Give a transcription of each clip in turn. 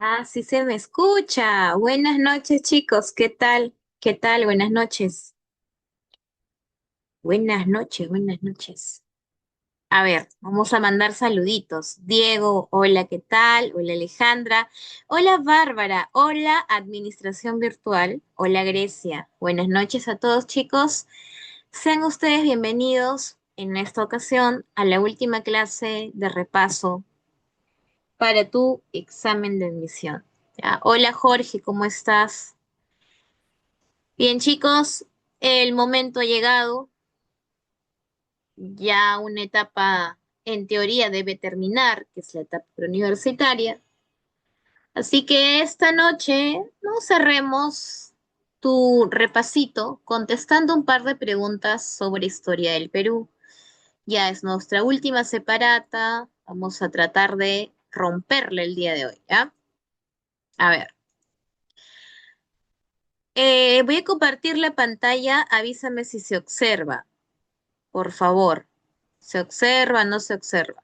Ah, sí se me escucha. Buenas noches, chicos. ¿Qué tal? ¿Qué tal? Buenas noches. Buenas noches, buenas noches. A ver, vamos a mandar saluditos. Diego, hola, ¿qué tal? Hola, Alejandra. Hola, Bárbara. Hola, Administración Virtual. Hola, Grecia. Buenas noches a todos, chicos. Sean ustedes bienvenidos en esta ocasión a la última clase de repaso para tu examen de admisión. ¿Ya? Hola, Jorge, ¿cómo estás? Bien, chicos, el momento ha llegado. Ya una etapa en teoría debe terminar, que es la etapa universitaria. Así que esta noche nos cerremos tu repasito contestando un par de preguntas sobre historia del Perú. Ya es nuestra última separata. Vamos a tratar de romperle el día de hoy, ¿ya? A ver, voy a compartir la pantalla. Avísame si se observa, por favor. ¿Se observa? ¿No se observa?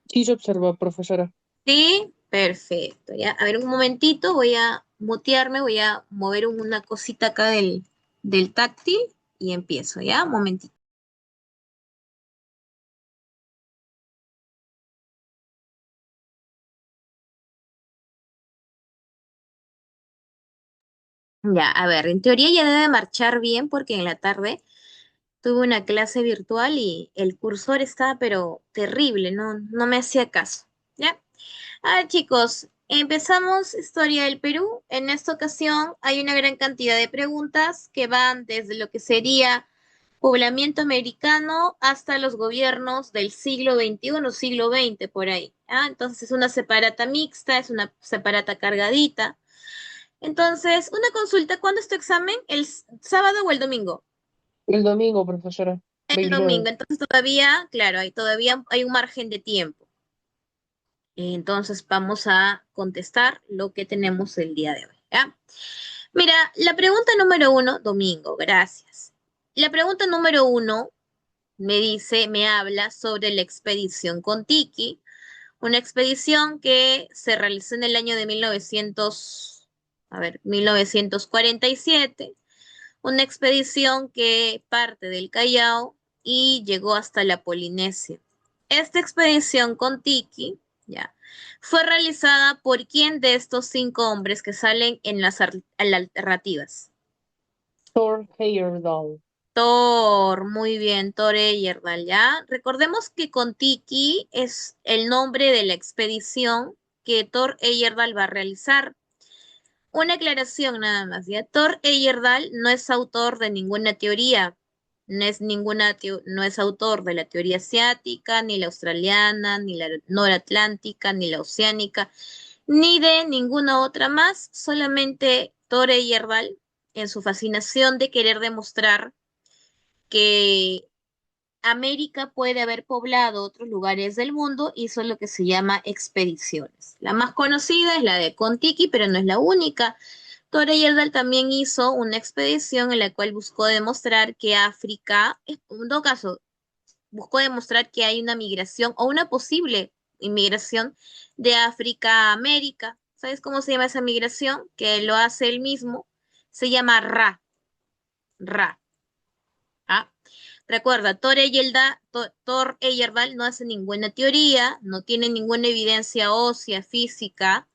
Sí se observa, profesora. Sí, perfecto. Ya, a ver, un momentito, voy a mutearme, voy a mover una cosita acá del táctil y empiezo, ¿ya? Un momentito. Ya, a ver, en teoría ya debe marchar bien porque en la tarde tuve una clase virtual y el cursor estaba pero terrible, no me hacía caso. ¿Ya? A ver, chicos, empezamos Historia del Perú. En esta ocasión hay una gran cantidad de preguntas que van desde lo que sería poblamiento americano hasta los gobiernos del siglo XXI, siglo XX, por ahí. ¿Ah? Entonces es una separata mixta, es una separata cargadita. Entonces, una consulta, ¿cuándo es tu examen? ¿El sábado o el domingo? El domingo, profesora. El 29. domingo, entonces todavía, claro, todavía hay un margen de tiempo. Entonces vamos a contestar lo que tenemos el día de hoy, ¿ya? Mira, la pregunta número uno, domingo, gracias. La pregunta número uno me dice, me habla sobre la expedición Kon-Tiki, una expedición que se realizó en el año de 1947, una expedición que parte del Callao y llegó hasta la Polinesia. Esta expedición Kon-Tiki, ya, fue realizada por quién de estos cinco hombres que salen en las alternativas. Thor Heyerdahl. Thor, muy bien, Thor Heyerdahl, ¿ya? Recordemos que Kon-Tiki es el nombre de la expedición que Thor Heyerdahl va a realizar. Una aclaración nada más, ¿ya? Thor Heyerdahl no es autor de ninguna teoría, no es autor de la teoría asiática, ni la australiana, ni la noratlántica, ni la oceánica, ni de ninguna otra más, solamente Thor Heyerdahl en su fascinación de querer demostrar que América puede haber poblado otros lugares del mundo, hizo lo que se llama expediciones. La más conocida es la de Kon-Tiki, pero no es la única. Tore Heyerdahl también hizo una expedición en la cual buscó demostrar que África, en todo caso, buscó demostrar que hay una migración o una posible inmigración de África a América. ¿Sabes cómo se llama esa migración? Que lo hace él mismo. Se llama Ra. ¿Ah? Recuerda, Thor Heyerdahl no hace ninguna teoría, no tiene ninguna evidencia ósea, física,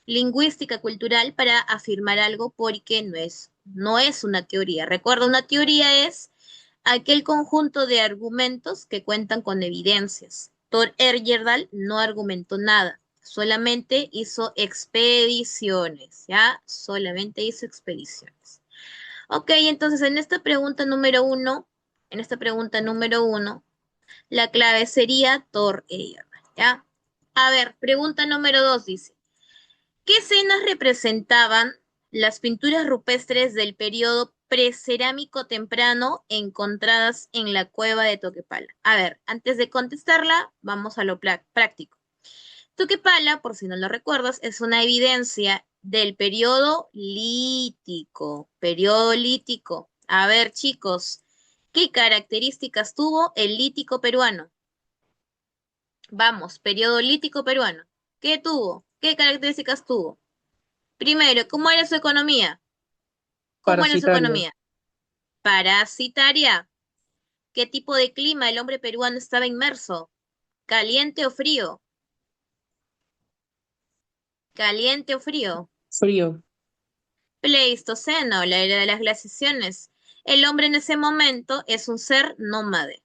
lingüística, cultural para afirmar algo porque no es una teoría. Recuerda, una teoría es aquel conjunto de argumentos que cuentan con evidencias. Thor Heyerdahl no argumentó nada, solamente hizo expediciones, ¿ya? Solamente hizo expediciones. Ok, entonces en esta pregunta número uno, la clave sería Thor Heyerdahl, ¿ya? A ver, pregunta número dos dice, ¿qué escenas representaban las pinturas rupestres del periodo precerámico temprano encontradas en la cueva de Toquepala? A ver, antes de contestarla, vamos a lo práctico. Toquepala, por si no lo recuerdas, es una evidencia del periodo lítico. Periodo lítico. A ver, chicos, ¿qué características tuvo el lítico peruano? Vamos, periodo lítico peruano. ¿Qué tuvo? ¿Qué características tuvo? Primero, ¿cómo era su economía? ¿Cómo era su Parasitaria. economía? Parasitaria. ¿Qué tipo de clima el hombre peruano estaba inmerso? ¿Caliente o frío? ¿Caliente o frío? Frío. Pleistoceno, la era de las glaciaciones. El hombre en ese momento es un ser nómade.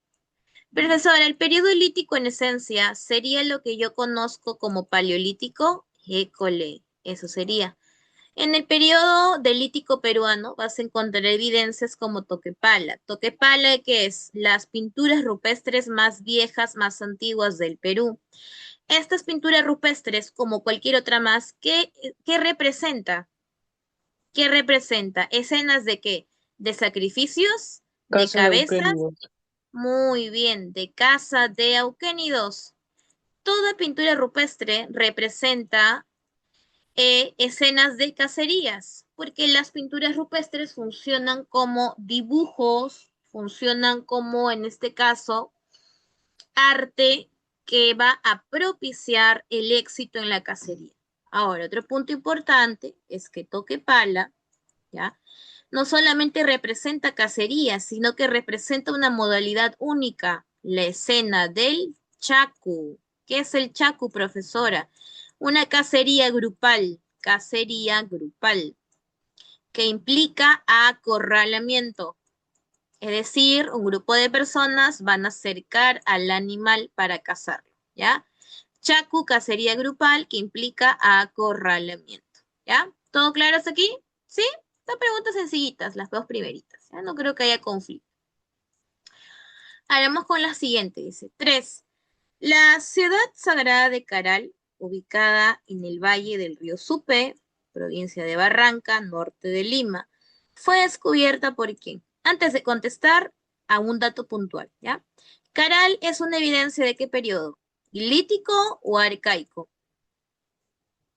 Profesora, el periodo lítico en esencia sería lo que yo conozco como paleolítico. École, eso sería. En el periodo del lítico peruano vas a encontrar evidencias como Toquepala. Toquepala, que es las pinturas rupestres más viejas, más antiguas del Perú. Estas pinturas rupestres, como cualquier otra más, ¿qué representa? ¿Qué representa? ¿Escenas de qué? ¿De sacrificios? ¿De Casa de cabezas? Auquenios. Muy bien, de caza de auquénidos. Toda pintura rupestre representa escenas de cacerías, porque las pinturas rupestres funcionan como dibujos, funcionan como, en este caso, arte que va a propiciar el éxito en la cacería. Ahora, otro punto importante es que Toquepala, ¿ya? No solamente representa cacería, sino que representa una modalidad única, la escena del chacu. ¿Qué es el chacu, profesora? Una cacería grupal, que implica acorralamiento. Es decir, un grupo de personas van a acercar al animal para cazarlo, ¿ya? Chacu, cacería grupal, que implica acorralamiento, ¿ya? ¿Todo claro hasta aquí? ¿Sí? Son preguntas sencillitas, las dos primeritas, ¿ya? No creo que haya conflicto. Haremos con la siguiente, dice. 3. La ciudad sagrada de Caral, ubicada en el valle del río Supe, provincia de Barranca, norte de Lima, fue descubierta por quién. Antes de contestar, a un dato puntual, ¿ya? Caral es una evidencia de qué periodo, lítico o arcaico.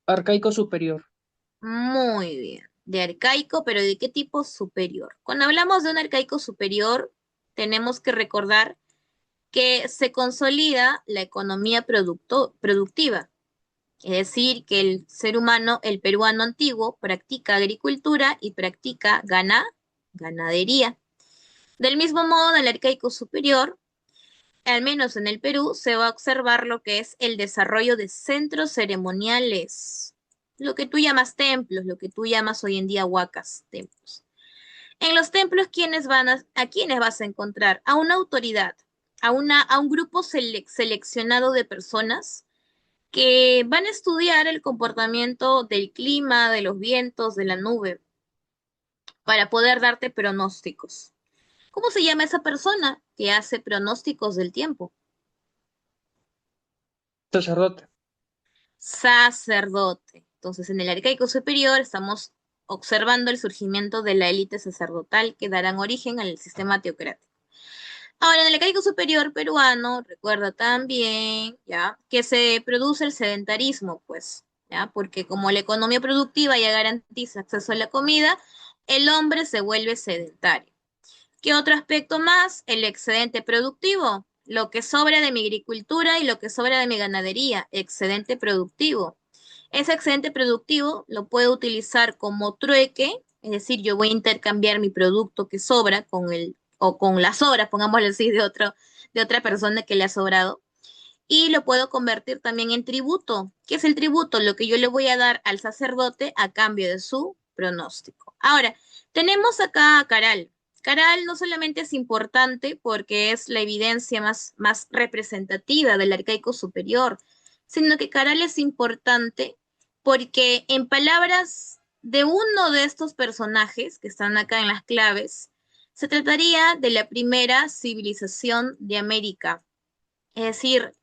Arcaico superior. Muy bien, de arcaico, pero ¿de qué tipo superior? Cuando hablamos de un arcaico superior, tenemos que recordar que se consolida la economía productiva. Es decir, que el ser humano, el peruano antiguo, practica agricultura y practica ganadería. Del mismo modo, en el arcaico superior, al menos en el Perú, se va a observar lo que es el desarrollo de centros ceremoniales, lo que tú llamas templos, lo que tú llamas hoy en día huacas, templos. En los templos, ¿a quiénes vas a encontrar? A una autoridad, a un grupo seleccionado de personas que van a estudiar el comportamiento del clima, de los vientos, de la nube, para poder darte pronósticos. ¿Cómo se llama esa persona que hace pronósticos del tiempo? Sacerdote. Sacerdote. Entonces, en el arcaico superior estamos observando el surgimiento de la élite sacerdotal que darán origen al sistema teocrático. Ahora, en el arcaico superior peruano, recuerda también, ¿ya? Que se produce el sedentarismo, pues, ¿ya? Porque como la economía productiva ya garantiza acceso a la comida, el hombre se vuelve sedentario. ¿Qué otro aspecto más? El excedente productivo, lo que sobra de mi agricultura y lo que sobra de mi ganadería, excedente productivo. Ese excedente productivo lo puedo utilizar como trueque, es decir, yo voy a intercambiar mi producto que sobra con o con las sobras, pongámoslo así, de otra persona que le ha sobrado, y lo puedo convertir también en tributo. ¿Qué es el tributo? Lo que yo le voy a dar al sacerdote a cambio de su pronóstico. Ahora, tenemos acá a Caral. Caral no solamente es importante porque es la evidencia más representativa del arcaico superior, sino que Caral es importante porque en palabras de uno de estos personajes que están acá en las claves, se trataría de la primera civilización de América, es decir,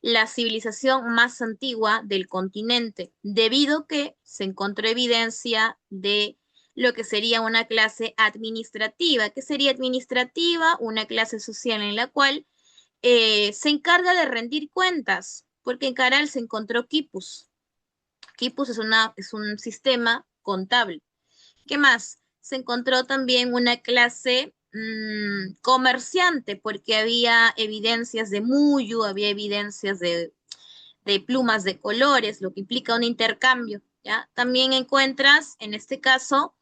la civilización más antigua del continente, debido a que se encontró evidencia de lo que sería una clase administrativa. ¿Qué sería administrativa? Una clase social en la cual se encarga de rendir cuentas, porque en Caral se encontró quipus. Quipus es un sistema contable. ¿Qué más? Se encontró también una clase comerciante, porque había evidencias de muyu, había evidencias de plumas de colores, lo que implica un intercambio, ¿ya? También encuentras, en este caso,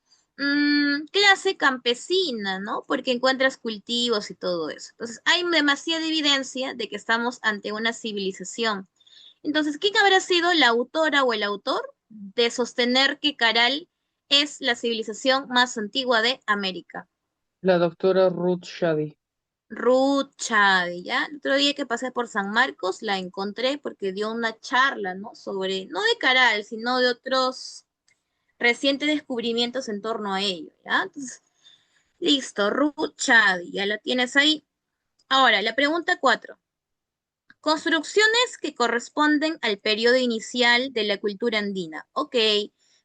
clase campesina, ¿no? Porque encuentras cultivos y todo eso. Entonces, hay demasiada evidencia de que estamos ante una civilización. Entonces, ¿quién habrá sido la autora o el autor de sostener que Caral es la civilización más antigua de América? La doctora Ruth Shady. Ruth Chade, ¿ya? El otro día que pasé por San Marcos la encontré porque dio una charla, ¿no? Sobre, no de Caral, sino de otros recientes descubrimientos en torno a ello, ¿ya? Entonces, listo, Ruth Chade, ya la tienes ahí. Ahora, la pregunta 4. Construcciones que corresponden al periodo inicial de la cultura andina. Ok.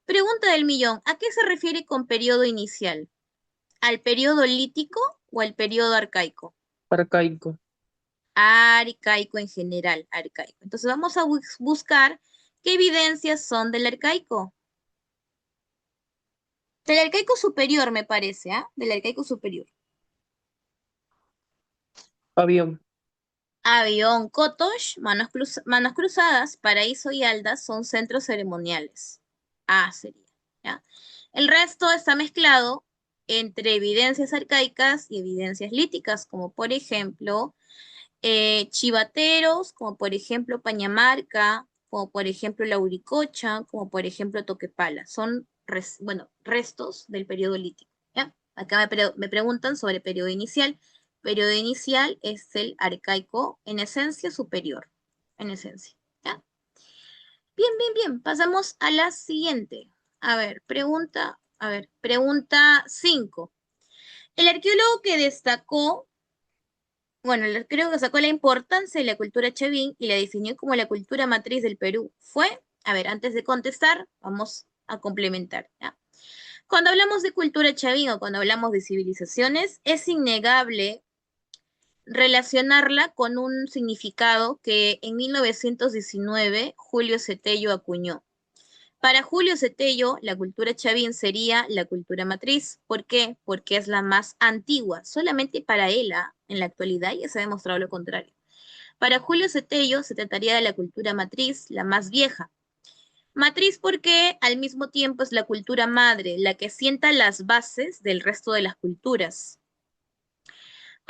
Pregunta del millón. ¿A qué se refiere con periodo inicial? ¿Al periodo lítico o al periodo arcaico? Arcaico. Arcaico en general, arcaico. Entonces vamos a buscar qué evidencias son del arcaico. Del arcaico superior, me parece, ¿ah? Del arcaico superior. Avión. Avión, Kotosh, manos cruzadas, paraíso y alda son centros ceremoniales. A sería, ¿ya? El resto está mezclado entre evidencias arcaicas y evidencias líticas, como por ejemplo chivateros, como por ejemplo Pañamarca, como por ejemplo Lauricocha, como por ejemplo Toquepala. Son, bueno, restos del periodo lítico, ¿ya? Acá me preguntan sobre periodo inicial. Periodo inicial es el arcaico en esencia superior, en esencia, ¿ya? Bien, bien, bien. Pasamos a la siguiente. A ver, pregunta 5. El arqueólogo que destacó, bueno, el arqueólogo que sacó la importancia de la cultura chavín y la definió como la cultura matriz del Perú fue, a ver, antes de contestar, vamos a complementar, ¿ya? Cuando hablamos de cultura chavín o cuando hablamos de civilizaciones, es innegable relacionarla con un significado que en 1919 Julio Cetello acuñó. Para Julio Cetello, la cultura chavín sería la cultura matriz. ¿Por qué? Porque es la más antigua. Solamente para él, en la actualidad, ya se ha demostrado lo contrario. Para Julio Cetello se trataría de la cultura matriz, la más vieja. Matriz porque al mismo tiempo es la cultura madre, la que sienta las bases del resto de las culturas.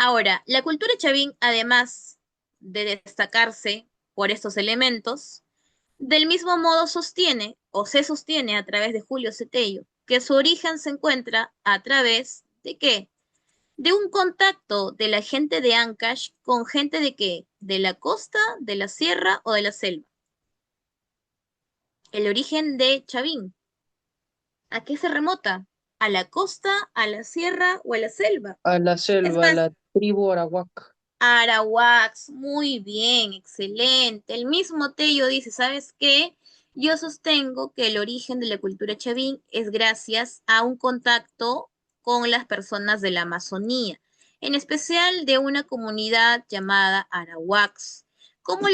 Ahora, la cultura chavín, además de destacarse por estos elementos, del mismo modo sostiene o se sostiene a través de Julio Cetello que su origen se encuentra a través de qué? De un contacto de la gente de Ancash con gente de qué? De la costa, de la sierra o de la selva. El origen de Chavín, ¿a qué se remota? ¿A la costa, a la sierra o a la selva? A la Es selva, más, la tribu Arawak. Arawax, muy bien, excelente. El mismo Tello dice, ¿sabes qué? Yo sostengo que el origen de la cultura chavín es gracias a un contacto con las personas de la Amazonía, en especial de una comunidad llamada Arawax. ¿Cómo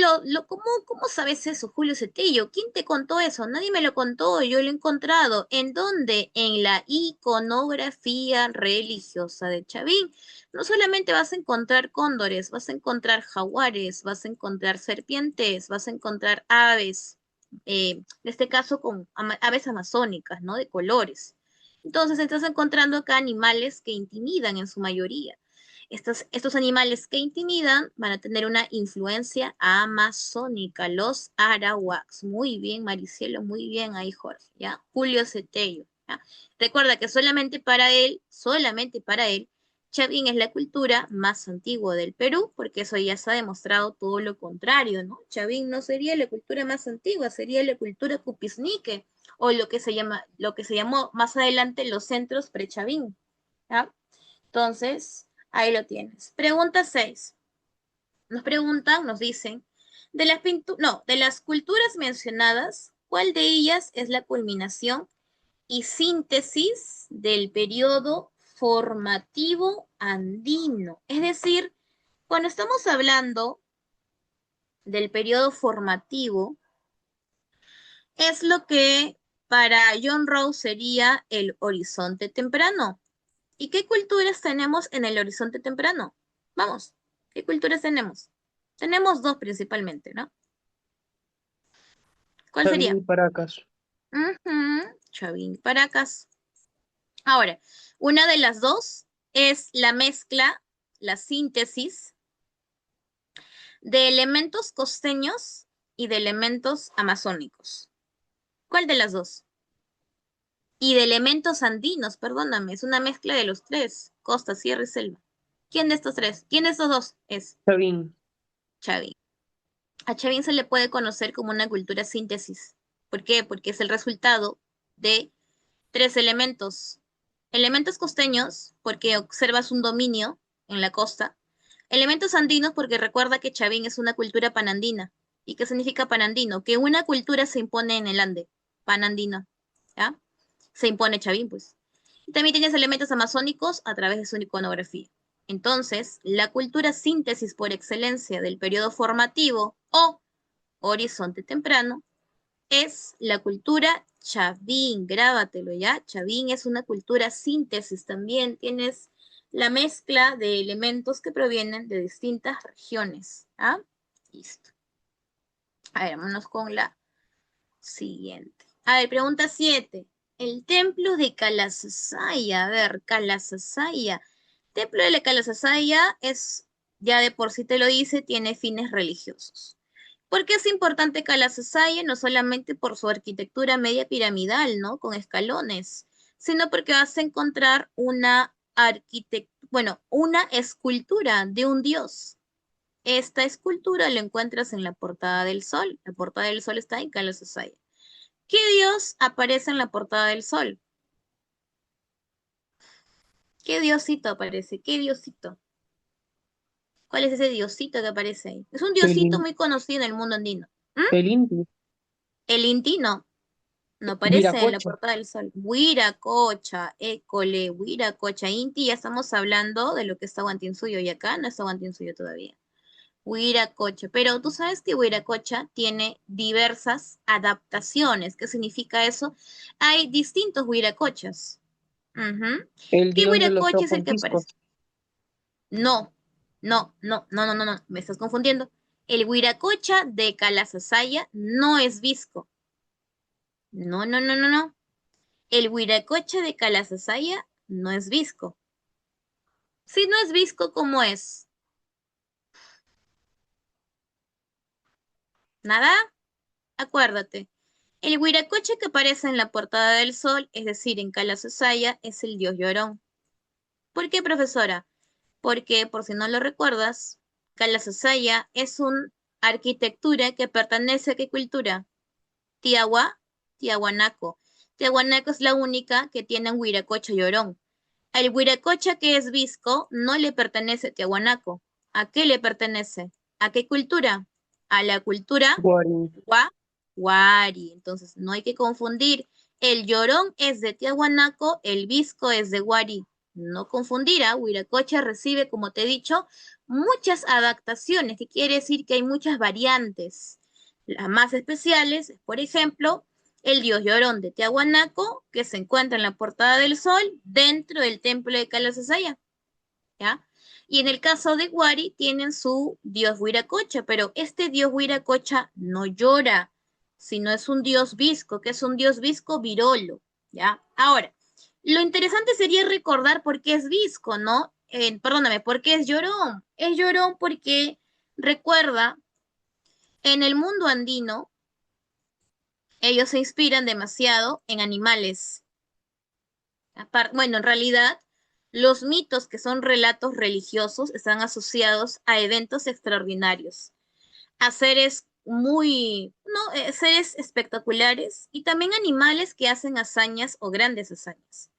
sabes eso, Julio Cetello? ¿Quién te contó eso? Nadie me lo contó, yo lo he encontrado. ¿En dónde? En la iconografía religiosa de Chavín. No solamente vas a encontrar cóndores, vas a encontrar jaguares, vas a encontrar serpientes, vas a encontrar aves, en este caso con aves amazónicas, ¿no? De colores. Entonces estás encontrando acá animales que intimidan en su mayoría. Estos animales que intimidan van a tener una influencia amazónica, los arawaks. Muy bien, Maricielo, muy bien ahí, Jorge, ¿ya? Julio Cetello, ¿ya? Recuerda que solamente para él, Chavín es la cultura más antigua del Perú, porque eso ya se ha demostrado todo lo contrario, ¿no? Chavín no sería la cultura más antigua, sería la cultura cupisnique, o lo que se llamó más adelante los centros pre-Chavín, ¿ya? Entonces, ahí lo tienes. Pregunta 6. Nos preguntan, nos dicen, de las culturas mencionadas, ¿cuál de ellas es la culminación y síntesis del periodo formativo andino? Es decir, cuando estamos hablando del periodo formativo, es lo que para John Rawls sería el horizonte temprano. ¿Y qué culturas tenemos en el horizonte temprano? Vamos, ¿qué culturas tenemos? Tenemos dos principalmente, ¿no? ¿Cuál Chavín sería? y Paracas. Chavín Paracas. Ahora, una de las dos es la mezcla, la síntesis de elementos costeños y de elementos amazónicos. ¿Cuál de las dos? Y de elementos andinos, perdóname, es una mezcla de los tres, costa, sierra y selva. ¿Quién de estos tres? ¿Quién de estos dos es Chavín. Chavín? A Chavín se le puede conocer como una cultura síntesis. ¿Por qué? Porque es el resultado de tres elementos. Elementos costeños, porque observas un dominio en la costa. Elementos andinos, porque recuerda que Chavín es una cultura panandina. ¿Y qué significa panandino? Que una cultura se impone en el Ande, panandino. ¿Ya? Se impone Chavín, pues. Y también tienes elementos amazónicos a través de su iconografía. Entonces, la cultura síntesis por excelencia del periodo formativo o horizonte temprano es la cultura Chavín, grábatelo ya. Chavín es una cultura síntesis también. Tienes la mezcla de elementos que provienen de distintas regiones. ¿Ah? Listo. A ver, vámonos con la siguiente. A ver, pregunta 7. El templo de Calasasaya. A ver, Calasasaya. Templo de la Calasasaya es, ya de por sí te lo dice, tiene fines religiosos. ¿Por qué es importante Calasasaya? No solamente por su arquitectura media piramidal, ¿no? Con escalones, sino porque vas a encontrar una bueno, una escultura de un dios. Esta escultura la encuentras en la Portada del Sol. La Portada del Sol está en Calasasaya. ¿Qué dios aparece en la Portada del Sol? ¿Qué diosito aparece? ¿Qué diosito? ¿Cuál es ese diosito que aparece ahí? Es un El, diosito in- muy conocido en el mundo andino. ¿Mm? el Inti. El Inti no aparece en la Viracocha. Portada del Sol. Huiracocha, école, Huiracocha, Inti, ya estamos hablando de lo que está Guantinsuyo y acá no está Guantinsuyo todavía. Huiracocha, pero tú sabes que Huiracocha tiene diversas adaptaciones. ¿Qué significa eso? Hay distintos Huiracochas. Ujú. El ¿Qué dios de los Huiracocha es el ojos que aparece? viscos. No, no, me estás confundiendo. El Huiracocha de Calasasaya no es visco. No. El Huiracocha de Calasasaya no es visco. Si no es visco, ¿cómo es? ¿Nada? Acuérdate. El Huiracocha que aparece en la Portada del Sol, es decir, en Calasasaya, es el dios Llorón. ¿Por qué, profesora? Porque, por si no lo recuerdas, Calasasaya es una arquitectura que pertenece a qué cultura? Tiahuanaco. Tiahuanaco es la única que tiene un Huiracocha Llorón. El Huiracocha que es visco no le pertenece a Tiahuanaco. ¿A qué le pertenece? ¿A qué cultura? A la cultura Guarín. Guari. Entonces, no hay que confundir. El Llorón es de Tiahuanaco, el visco es de Guari. No confundir, ¿ah? Huiracocha recibe, como te he dicho, muchas adaptaciones, que quiere decir que hay muchas variantes. Las más especiales, por ejemplo, el dios Llorón de Tiahuanaco, que se encuentra en la Portada del Sol, dentro del templo de Calasasaya, ¿ya? Y en el caso de Guari, tienen su dios Huiracocha, pero este dios Huiracocha no llora, sino es un dios visco, que es un dios visco virolo, ¿ya? Ahora, lo interesante sería recordar por qué es visco, ¿no? Perdóname, ¿por qué es llorón? Es llorón porque recuerda, en el mundo andino, ellos se inspiran demasiado en animales. Bueno, en realidad, los mitos que son relatos religiosos están asociados a eventos extraordinarios, a seres muy, no, seres espectaculares y también animales que hacen hazañas o grandes hazañas.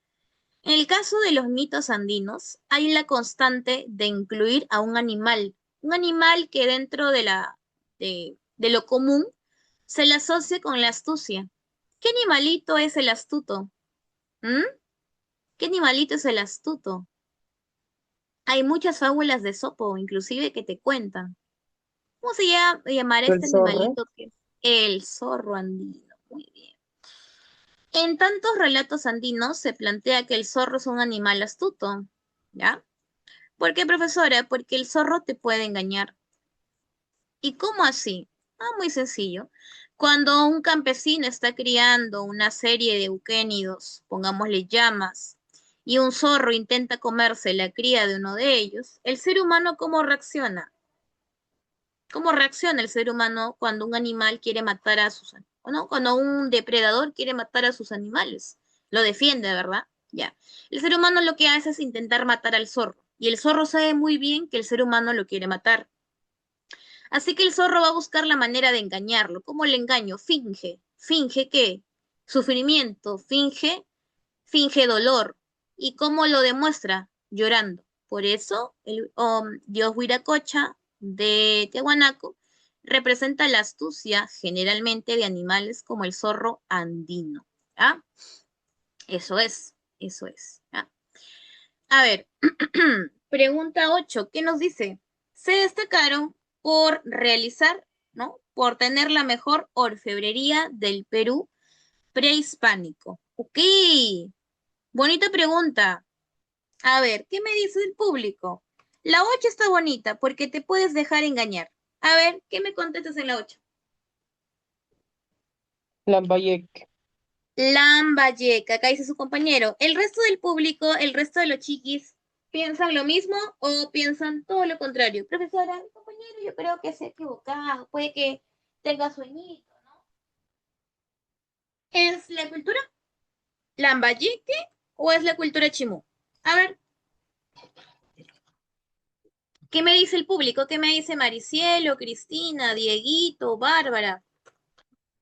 En el caso de los mitos andinos, hay la constante de incluir a un animal que dentro de lo común se le asocia con la astucia. ¿Qué animalito es el astuto? ¿Mm? ¿Qué animalito es el astuto? Hay muchas fábulas de Sopo, inclusive, que te cuentan. ¿Cómo se llamará El este zorro. animalito que es el zorro andino? Muy bien. En tantos relatos andinos se plantea que el zorro es un animal astuto, ¿ya? ¿Por qué, profesora? Porque el zorro te puede engañar. ¿Y cómo así? Ah, muy sencillo. Cuando un campesino está criando una serie de euquénidos, pongámosle llamas, y un zorro intenta comerse la cría de uno de ellos, ¿el ser humano cómo reacciona? ¿Cómo reacciona el ser humano cuando un animal quiere matar a sus animales? ¿No? Cuando un depredador quiere matar a sus animales. Lo defiende, ¿verdad? Ya. El ser humano lo que hace es intentar matar al zorro. Y el zorro sabe muy bien que el ser humano lo quiere matar. Así que el zorro va a buscar la manera de engañarlo. ¿Cómo le engaño? Finge. ¿Finge qué? Sufrimiento. Finge dolor. ¿Y cómo lo demuestra? Llorando. Por eso el dios Huiracocha de Tiahuanaco representa la astucia generalmente de animales como el zorro andino. ¿Ah? Eso es, eso es. ¿Ah? A ver, pregunta 8. ¿Qué nos dice? Se destacaron por realizar, ¿no? Por tener la mejor orfebrería del Perú prehispánico. Ok, bonita pregunta. A ver, ¿qué me dice el público? La 8 está bonita porque te puedes dejar engañar. A ver, ¿qué me contestas en la 8? Lambayeque. Lambayeque, acá dice su compañero. ¿El resto del público, el resto de los chiquis, piensan lo mismo o piensan todo lo contrario? Profesora, el compañero yo creo que se ha equivocado, puede que tenga sueñito, ¿no? ¿Es la cultura Lambayeque o es la cultura Chimú? A ver, ¿qué me dice el público? ¿Qué me dice Maricielo, Cristina, Dieguito, Bárbara?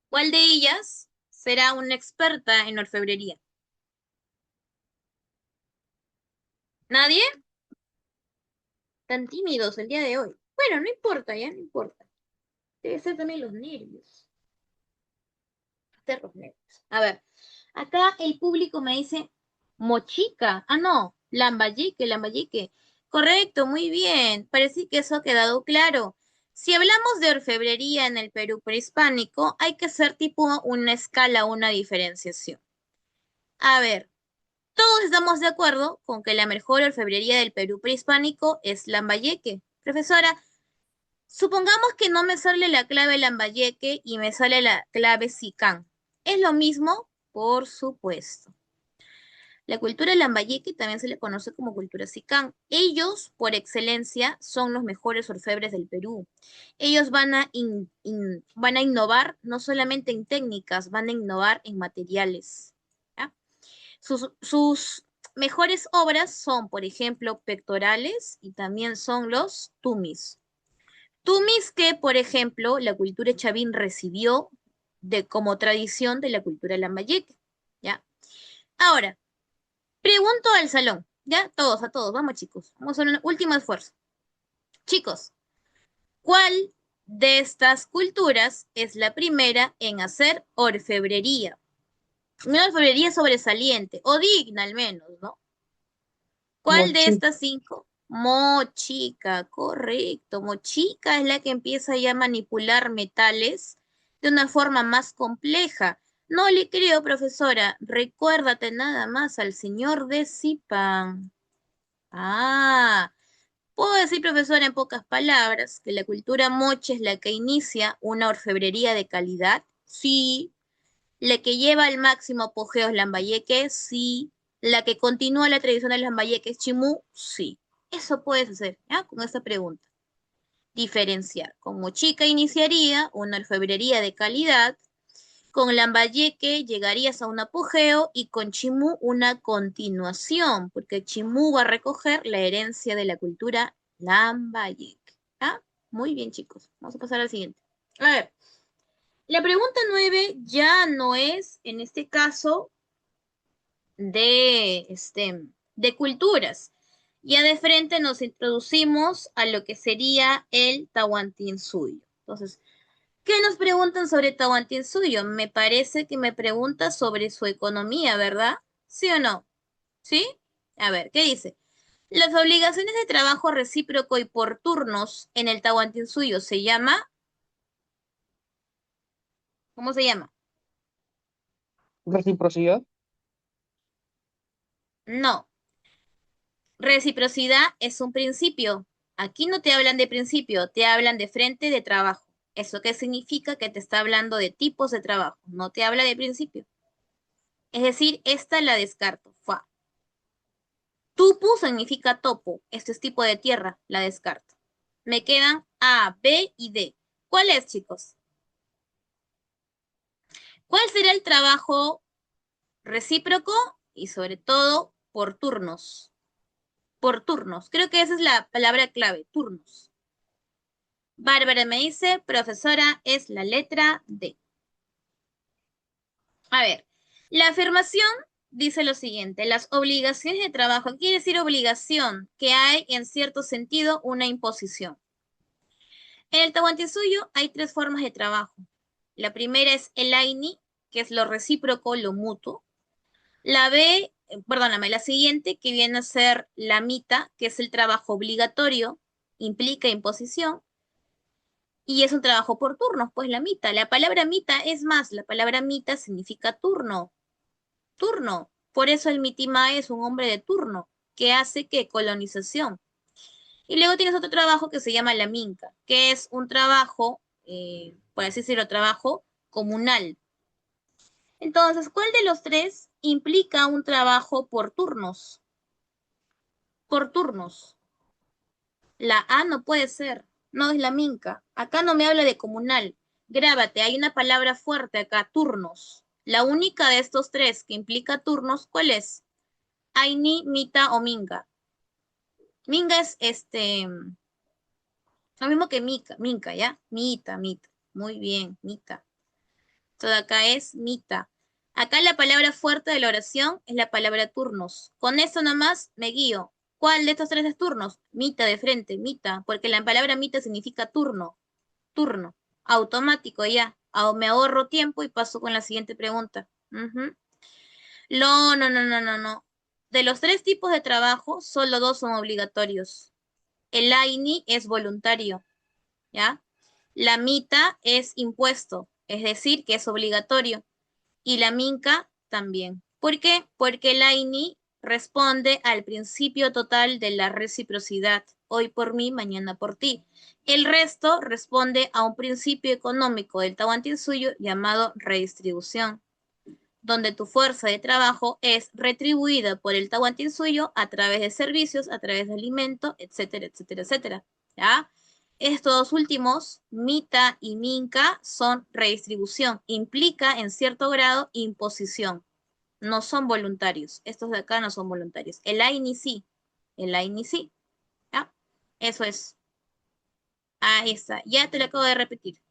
¿Cuál de ellas será una experta en orfebrería? ¿Nadie? Tan tímidos el día de hoy. Bueno, no importa, ya no importa. Debe ser también los nervios. Ser los nervios. A ver, acá el público me dice mochica. Ah, no, lambayeque, lambayeque. Correcto, muy bien. Parece que eso ha quedado claro. Si hablamos de orfebrería en el Perú prehispánico, hay que hacer tipo una escala, una diferenciación. A ver, todos estamos de acuerdo con que la mejor orfebrería del Perú prehispánico es Lambayeque. Profesora, supongamos que no me sale la clave Lambayeque y me sale la clave Sicán. ¿Es lo mismo? Por supuesto. La cultura Lambayeque también se le conoce como cultura Sicán. Ellos, por excelencia, son los mejores orfebres del Perú. Ellos van a innovar no solamente en técnicas, van a innovar en materiales. ¿Ya? Sus mejores obras son, por ejemplo, pectorales y también son los tumis. Tumis que, por ejemplo, la cultura chavín recibió como tradición de la cultura lambayeque. ¿Ya? Ahora, pregunto al salón, ¿ya? Todos, a todos, vamos chicos, vamos a hacer un último esfuerzo. Chicos, ¿cuál de estas culturas es la primera en hacer orfebrería? Una orfebrería sobresaliente, o digna al menos, ¿no? ¿Cuál de Mochi. estas cinco? Mochica, correcto. Mochica es la que empieza ya a manipular metales de una forma más compleja. No le creo, profesora. Recuérdate nada más al señor de Zipan. Ah, puedo decir, profesora, en pocas palabras, que la cultura moche es la que inicia una orfebrería de calidad. Sí. La que lleva al máximo apogeo es Lambayeque, sí. La que continúa la tradición de Lambayeque es Chimú, sí. Eso puedes hacer, ¿ya? Con esta pregunta. Diferenciar. Con Mochica iniciaría una orfebrería de calidad, con Lambayeque llegarías a un apogeo y con Chimú una continuación, porque Chimú va a recoger la herencia de la cultura Lambayeque. ¿Ah? Muy bien, chicos. Vamos a pasar al siguiente. A ver, la pregunta 9 ya no es, en este caso, de culturas. Ya de frente nos introducimos a lo que sería el Tahuantinsuyo. Entonces, ¿qué nos preguntan sobre Tahuantinsuyo? Me parece que me pregunta sobre su economía, ¿verdad? ¿Sí o no? ¿Sí? A ver, ¿qué dice? Las obligaciones de trabajo recíproco y por turnos en el Tahuantinsuyo se llama, ¿cómo se llama? Reciprocidad. No, reciprocidad es un principio. Aquí no te hablan de principio, te hablan de frente de trabajo. ¿Eso qué significa? Que te está hablando de tipos de trabajo, no te habla de principio. Es decir, esta la descarto. Fa. Tupu significa topo. Este es tipo de tierra, la descarto. Me quedan A, B y D. ¿Cuál es, chicos? ¿Cuál será el trabajo recíproco y sobre todo por turnos? Por turnos. Creo que esa es la palabra clave, turnos. Bárbara me dice, profesora, es la letra D. A ver, la afirmación dice lo siguiente, las obligaciones de trabajo, quiere decir obligación, que hay en cierto sentido una imposición. En el Tahuantinsuyo hay tres formas de trabajo. La primera es el AINI, que es lo recíproco, lo mutuo. La B, perdóname, la siguiente, que viene a ser la MITA, que es el trabajo obligatorio, implica imposición. Y es un trabajo por turnos, pues la MITA. La palabra MITA es más, la palabra MITA significa turno, turno. Por eso el Mitima es un hombre de turno, que hace que colonización. Y luego tienes otro trabajo que se llama la minca, que es un trabajo, por así decirlo, trabajo comunal. Entonces, ¿cuál de los tres implica un trabajo por turnos? Por turnos. La A no puede ser, no es la minca. Acá no me habla de comunal. Grábate, hay una palabra fuerte acá, turnos. La única de estos tres que implica turnos, ¿cuál es? Aini, mita o minga. Minga es lo mismo que mica, minca, ¿ya? Mita, mita. Muy bien, mita. Todo acá es mita. Acá la palabra fuerte de la oración es la palabra turnos. Con eso nomás me guío. ¿Cuál de estos tres es turnos? Mita de frente, mita, porque la palabra mita significa turno, turno. Automático ya. Me ahorro tiempo y paso con la siguiente pregunta. Ujú. No, no, no, no, no, no. De los tres tipos de trabajo, solo dos son obligatorios. El AINI es voluntario, ¿ya? La MITA es impuesto, es decir, que es obligatorio. Y la MINCA también. ¿Por qué? Porque el AINI responde al principio total de la reciprocidad. Hoy por mí, mañana por ti. El resto responde a un principio económico del Tahuantinsuyo llamado redistribución, donde tu fuerza de trabajo es retribuida por el Tahuantinsuyo a través de servicios, a través de alimento, etcétera, etcétera, etcétera. ¿Ya? Estos dos últimos, MITA y MINCA, son redistribución. Implica en cierto grado imposición. No son voluntarios. Estos de acá no son voluntarios. El AINI sí. El AINI sí. ¿Ya? Eso es. Ahí está. Ya te lo acabo de repetir.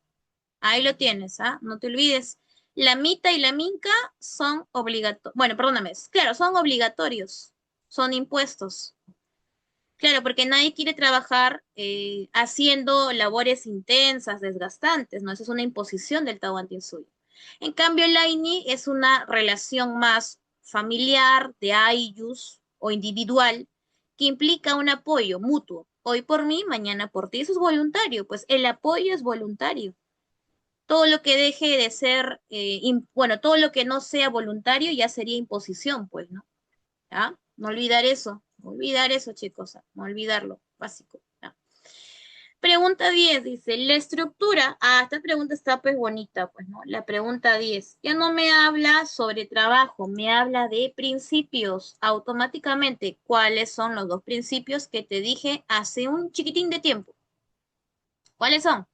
Ahí lo tienes, ¿ah? No te olvides. La mita y la minca son obligatorios. Bueno, perdóname. Claro, son obligatorios. Son impuestos. Claro, porque nadie quiere trabajar haciendo labores intensas, desgastantes, ¿no? Eso es una imposición del Tahuantinsuyo. En cambio, el AINI es una relación más familiar, de ayllus o individual, que implica un apoyo mutuo. Hoy por mí, mañana por ti. Eso es voluntario, pues el apoyo es voluntario. Todo lo que deje de ser, bueno, todo lo que no sea voluntario ya sería imposición, pues, ¿no? ¿Ya? No olvidar eso, chicos, no olvidarlo, básico. ¿Ya? Pregunta 10 dice, la estructura, esta pregunta está pues bonita, pues, ¿no? La pregunta 10 ya no me habla sobre trabajo, me habla de principios. Automáticamente, ¿cuáles son los dos principios que te dije hace un chiquitín de tiempo? ¿Cuáles son?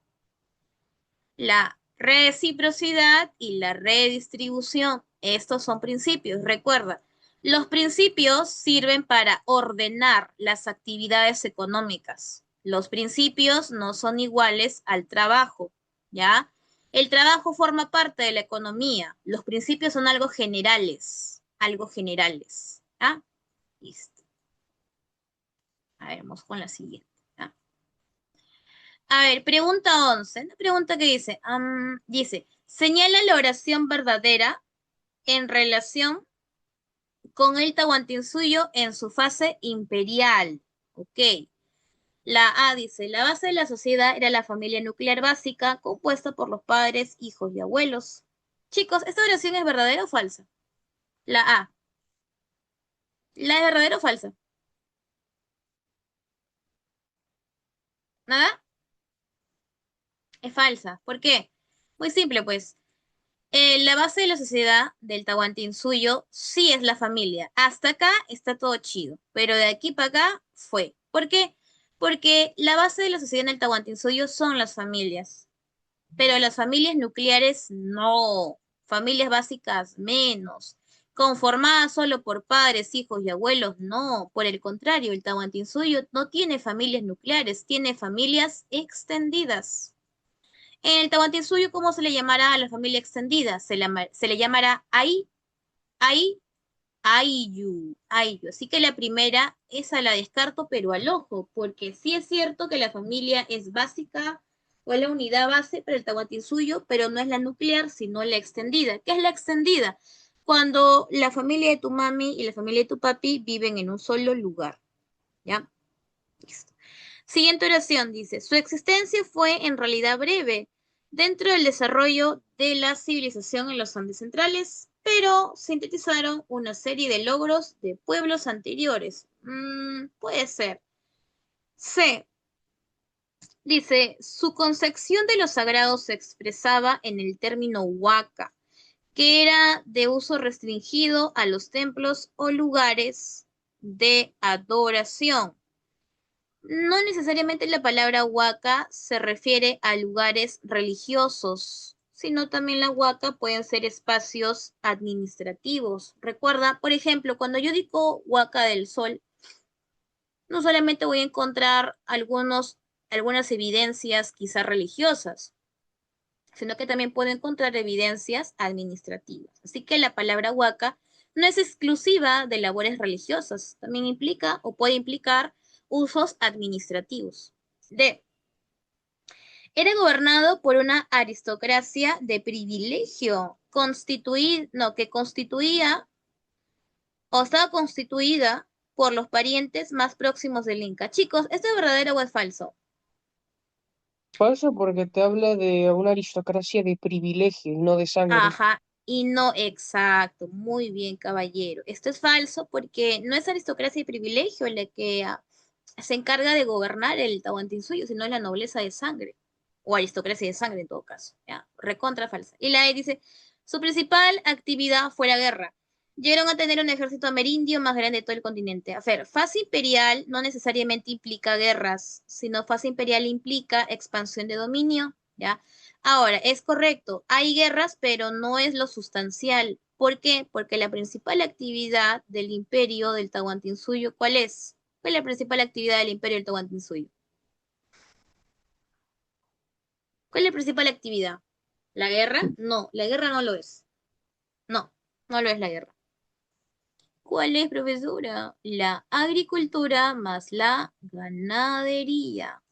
La reciprocidad y la redistribución. Estos son principios. Recuerda, los principios sirven para ordenar las actividades económicas. Los principios no son iguales al trabajo, ¿ya? El trabajo forma parte de la economía. Los principios son algo generales, algo generales. ¿Ya? Listo. A ver, vamos con la siguiente. ¿Ya? A ver, pregunta 11. Una pregunta que dice, dice, señala la oración verdadera en relación con el Tahuantinsuyo en su fase imperial. Ok. La A dice, la base de la sociedad era la familia nuclear básica compuesta por los padres, hijos y abuelos. Chicos, ¿esta oración es verdadera o falsa? La A. ¿La es verdadera o falsa? ¿Nada? Es falsa. ¿Por qué? Muy simple, pues. La base de la sociedad del Tahuantinsuyo sí es la familia. Hasta acá está todo chido, pero de aquí para acá fue. ¿Por qué? Porque la base de la sociedad en el Tahuantinsuyo son las familias, pero las familias nucleares no, familias básicas menos, conformadas solo por padres, hijos y abuelos, no. Por el contrario, el Tahuantinsuyo no tiene familias nucleares, tiene familias extendidas. En el Tahuantinsuyo, ¿cómo se le llamará a la familia extendida? Se le llamará Ai, Ai, Ayu. Así que la primera, esa la descarto, pero al ojo, porque sí es cierto que la familia es básica o es la unidad base para el Tahuantinsuyo, pero no es la nuclear, sino la extendida. ¿Qué es la extendida? Cuando la familia de tu mami y la familia de tu papi viven en un solo lugar. ¿Ya? Listo. Siguiente oración dice, su existencia fue en realidad breve dentro del desarrollo de la civilización en los Andes centrales, pero sintetizaron una serie de logros de pueblos anteriores. Puede ser. C. Dice, su concepción de lo sagrado se expresaba en el término huaca, que era de uso restringido a los templos o lugares de adoración. No necesariamente la palabra huaca se refiere a lugares religiosos, sino también la huaca pueden ser espacios administrativos. Recuerda, por ejemplo, cuando yo digo huaca del sol, no solamente voy a encontrar algunas evidencias quizás religiosas, sino que también puedo encontrar evidencias administrativas. Así que la palabra huaca no es exclusiva de labores religiosas, también implica o puede implicar usos administrativos. D. Era gobernado por una aristocracia de privilegio, que constituía o estaba constituida por los parientes más próximos del Inca. Chicos, ¿esto es verdadero o es falso? Falso porque te habla de una aristocracia de privilegio y no de sangre. Ajá, y no exacto. Muy bien, caballero. Esto es falso porque no es aristocracia y privilegio la que se encarga de gobernar el Tahuantinsuyo, sino es la nobleza de sangre, o aristocracia de sangre en todo caso. ¿Ya? Recontra falsa. Y la E dice, su principal actividad fue la guerra. Llegaron a tener un ejército amerindio más grande de todo el continente. A ver, fase imperial no necesariamente implica guerras, sino fase imperial implica expansión de dominio, ¿ya? Ahora, es correcto, hay guerras, pero no es lo sustancial. ¿Por qué? Porque la principal actividad del imperio del Tahuantinsuyo, ¿cuál es? ¿Cuál es la principal actividad del imperio del Tahuantinsuyo? ¿Cuál es la principal actividad? ¿La guerra? No, la guerra no lo es. No, no lo es la guerra. ¿Cuál es, profesora? La agricultura más la ganadería.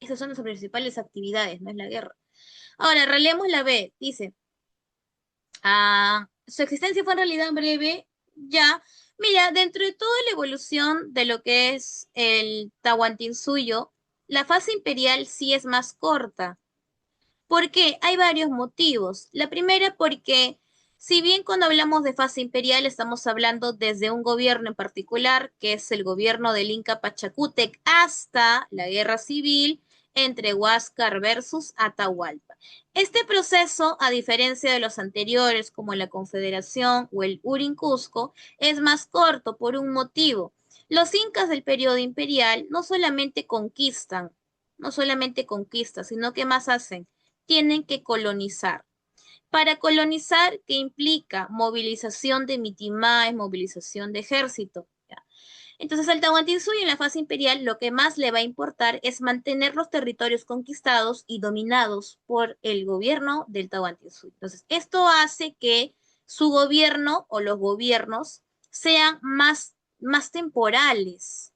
Esas son las principales actividades, no es la guerra. Ahora, releemos la B. Dice, su existencia fue en realidad breve, ya. Mira, dentro de toda la evolución de lo que es el Tahuantinsuyo, la fase imperial sí es más corta. ¿Por qué? Hay varios motivos. La primera porque si bien cuando hablamos de fase imperial estamos hablando desde un gobierno en particular, que es el gobierno del Inca Pachacútec, hasta la guerra civil entre Huáscar versus Atahualpa. Este proceso, a diferencia de los anteriores como la Confederación o el Urin Cusco, es más corto por un motivo. Los incas del periodo imperial no solamente conquistan, sino que más hacen, tienen que colonizar. Para colonizar, ¿qué implica? Movilización de mitimaes, movilización de ejército. ¿Ya? Entonces, al Tahuantinsuyo en la fase imperial lo que más le va a importar es mantener los territorios conquistados y dominados por el gobierno del Tahuantinsuyo. Entonces, esto hace que su gobierno o los gobiernos sean más temporales.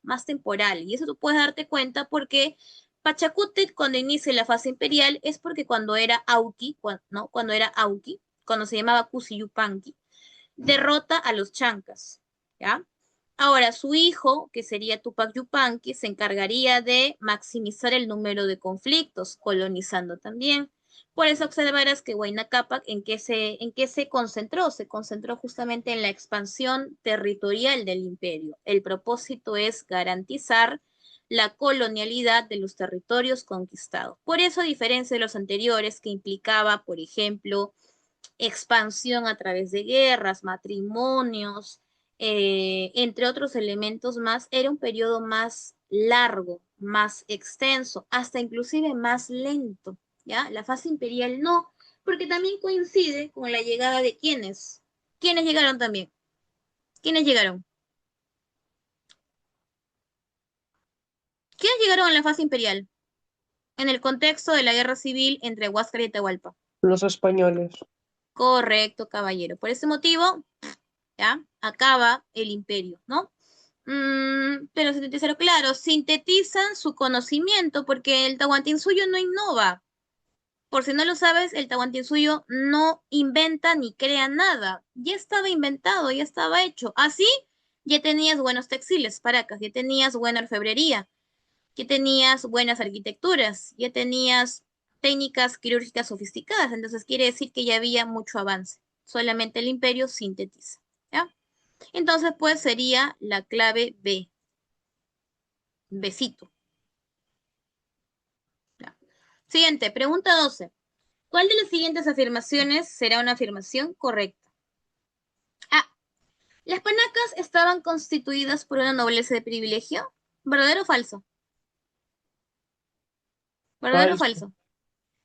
Y eso tú puedes darte cuenta porque Pachacútec cuando inicia la fase imperial es porque cuando era Auqui, ¿no? Cuando era Auqui, cuando se llamaba Cusiyupanqui, derrota a los chancas, ¿ya? Ahora, su hijo, que sería Tupac Yupanqui, se encargaría de maximizar el número de conflictos, colonizando también. Por eso observarás que Huayna Cápac, ¿en qué se concentró? Se concentró justamente en la expansión territorial del imperio. El propósito es garantizar la colonialidad de los territorios conquistados. Por eso, a diferencia de los anteriores, que implicaba, por ejemplo, expansión a través de guerras, matrimonios, entre otros elementos más, era un periodo más largo, más extenso, hasta inclusive más lento, ¿ya? La fase imperial no, porque también coincide con la llegada de quienes. ¿Quiénes llegaron también? ¿Quiénes llegaron? ¿Quiénes llegaron a la fase imperial? En el contexto de la guerra civil entre Huáscar y Atahualpa. Los españoles. Correcto, caballero. Por ese motivo, ¿ya? Acaba el imperio, ¿no? Pero sintetizar, claro, sintetizan su conocimiento porque el Tahuantinsuyo no innova. Por si no lo sabes, el Tahuantinsuyo no inventa ni crea nada. Ya estaba inventado, ya estaba hecho. Así, ya tenías buenos textiles, Paracas, ya tenías buena orfebrería, ya tenías buenas arquitecturas, ya tenías técnicas quirúrgicas sofisticadas. Entonces quiere decir que ya había mucho avance. Solamente el imperio sintetiza, ¿ya? Entonces, pues sería la clave B, besito. ¿Ya? Siguiente, pregunta 12. ¿Cuál de las siguientes afirmaciones será una afirmación correcta? A. ¿Las panacas estaban constituidas por una nobleza de privilegio? ¿Verdadero o falso? ¿Verdadero o Falso. falso?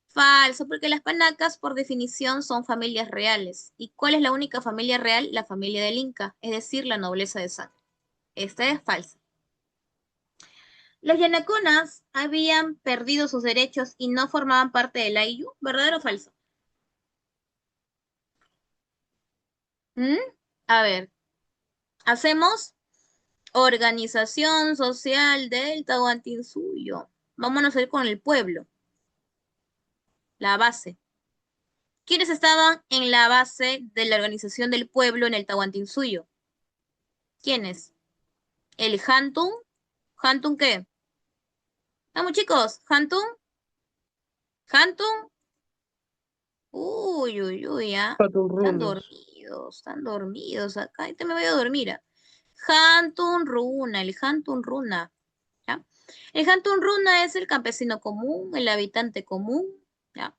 Falso, porque las panacas por definición son familias reales. ¿Y cuál es la única familia real? La familia del Inca, es decir, la nobleza de sangre. Esta es falsa. Los yanaconas habían perdido sus derechos y no formaban parte del Ayllu. ¿Verdadero o falso? ¿Mm? A ver, hacemos organización social del Tahuantinsuyo. Vámonos a ir con el pueblo, la base. ¿Quiénes estaban en la base de la organización del pueblo en el Tahuantinsuyo? ¿Quiénes? ¿El Hantun? ¿Hantun qué? Vamos chicos, ¿Hantun? ¿Hantun? Uy, uy, uy, ¿ah? Paturrunas. Están dormidos acá. Ahorita me voy a dormir. ¿Ah? Hantun Runa, el Hantun Runa. ¿Ya? El Hantun Runa es el campesino común, el habitante común. ¿Ya?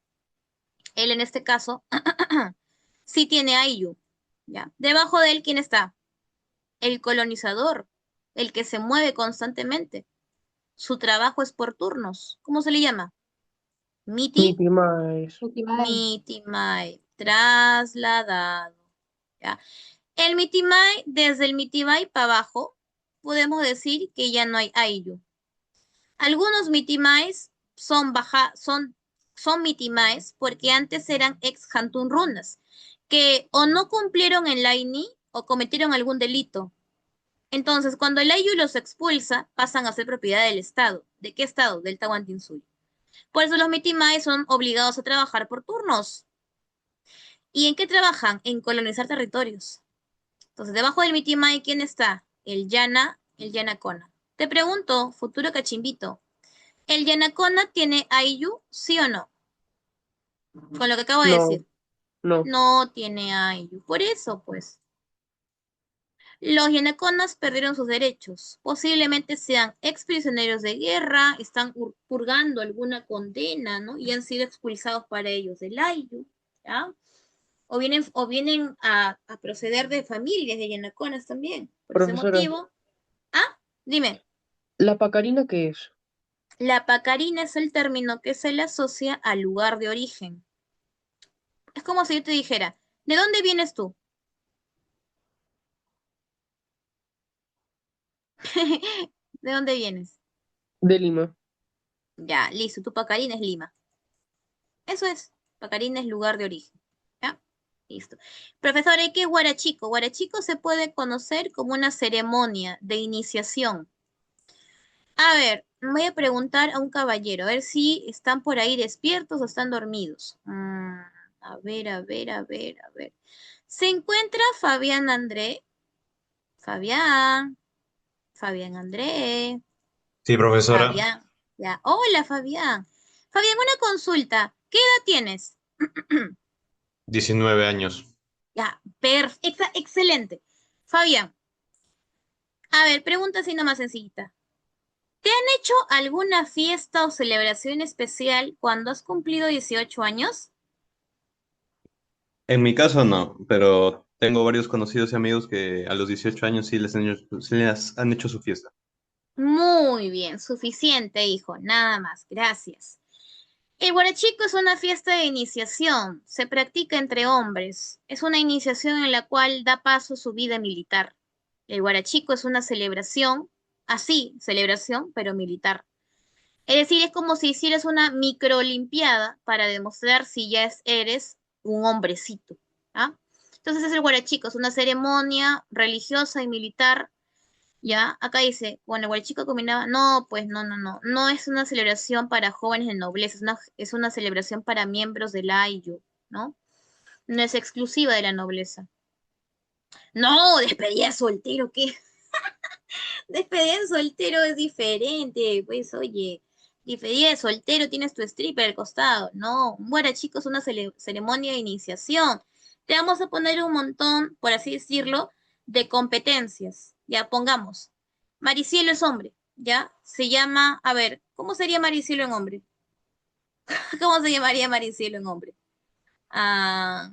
Él en este caso sí tiene Ayllu. ¿Ya? Debajo de él, ¿quién está? El colonizador, el que se mueve constantemente. Su trabajo es por turnos. ¿Cómo se le llama? Miti, Mitimaes. Miti Mai, trasladado. ¿Ya? El Mitimai, desde el Mitimai para abajo, podemos decir que ya no hay Ayllu. Algunos Mitimais son Mitimais porque antes eran ex Hantun runas, que o no cumplieron el Laini o cometieron algún delito. Entonces, cuando el Ayllu los expulsa, pasan a ser propiedad del Estado. ¿De qué Estado? Del Tahuantinsuyo. Por eso los Mitimais son obligados a trabajar por turnos. ¿Y en qué trabajan? En colonizar territorios. Entonces, debajo del Mitimai, ¿quién está? El Yanacona. Te pregunto, futuro cachimbito, ¿el Yanacona tiene Ayllu, sí o no? Con lo que acabo de No, decir. no. No tiene Ayllu. Por eso, pues, los Yanaconas perdieron sus derechos. Posiblemente sean exprisioneros de guerra, están purgando alguna condena, ¿no? Y han sido expulsados para ellos del Ayllu, ¿ya? O vienen a proceder de familias de Yanaconas también. Por ese Profesora, motivo, ah, dime, ¿la pacarina qué es? la pacarina es el término que se le asocia al lugar de origen. Es como si yo te dijera, ¿de dónde vienes tú? ¿De dónde vienes? De Lima. Ya, listo, tu pacarina es Lima. Eso es, pacarina es lugar de origen. ¿Ya? Listo. Profesor, ¿qué es guarachico? Guarachico se puede conocer como una ceremonia de iniciación. A ver, voy a preguntar a un caballero, a ver si están por ahí despiertos o están dormidos. A ver, a ver, a ver, a ver. ¿Se encuentra Fabián André? Fabián, Fabián André, Sí, profesora, Fabián. Ya, hola Fabián. Fabián, una consulta. ¿Qué edad tienes? 19 años. Ya, excelente. Fabián, a ver, pregunta así nomás sencillita. ¿Te han hecho alguna fiesta o celebración especial cuando has cumplido 18 años? En mi caso no, pero tengo varios conocidos y amigos que a los 18 años sí les han hecho su fiesta. Muy bien, suficiente, hijo, nada más, gracias. El huarachico es una fiesta de iniciación, se practica entre hombres. Es una iniciación en la cual da paso a su vida militar. El huarachico es una celebración, así, celebración, pero militar. Es decir, es como si hicieras una microolimpiada para demostrar si eres un hombrecito. ¿Ah? Entonces es el huarachico, es una ceremonia religiosa y militar. Ya, acá dice, bueno, el huarachico combinaba, no, pues no es una celebración para jóvenes de nobleza, es una celebración para miembros de la AIYU, ¿no? No es exclusiva de la nobleza. No, despedida de soltero, ¿qué? Despedida de soltero es diferente, pues oye, despedida de soltero tienes tu stripper al costado. No, bueno chicos, una ceremonia de iniciación. Te vamos a poner un montón, por así decirlo, de competencias. Ya, pongamos. Maricielo es hombre, ¿ya? Se llama, a ver, ¿cómo sería Maricielo en hombre? ¿Cómo se llamaría Maricielo en hombre? Ah,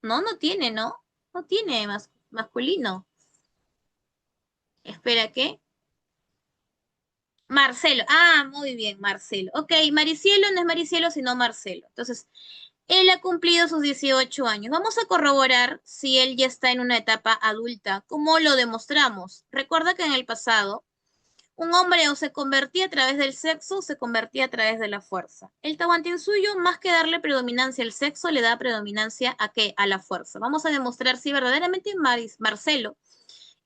no tiene, ¿no? No tiene masculino. Espera, ¿qué? Marcelo. Ah, muy bien, Marcelo. Ok, Maricielo no es Maricielo, sino Marcelo. Entonces, él ha cumplido sus 18 años. Vamos a corroborar si él ya está en una etapa adulta. ¿Cómo lo demostramos? Recuerda que en el pasado, un hombre o se convertía a través del sexo o se convertía a través de la fuerza. El Tahuantinsuyo, más que darle predominancia al sexo, le da predominancia a qué? A la fuerza. Vamos a demostrar si verdaderamente Marcelo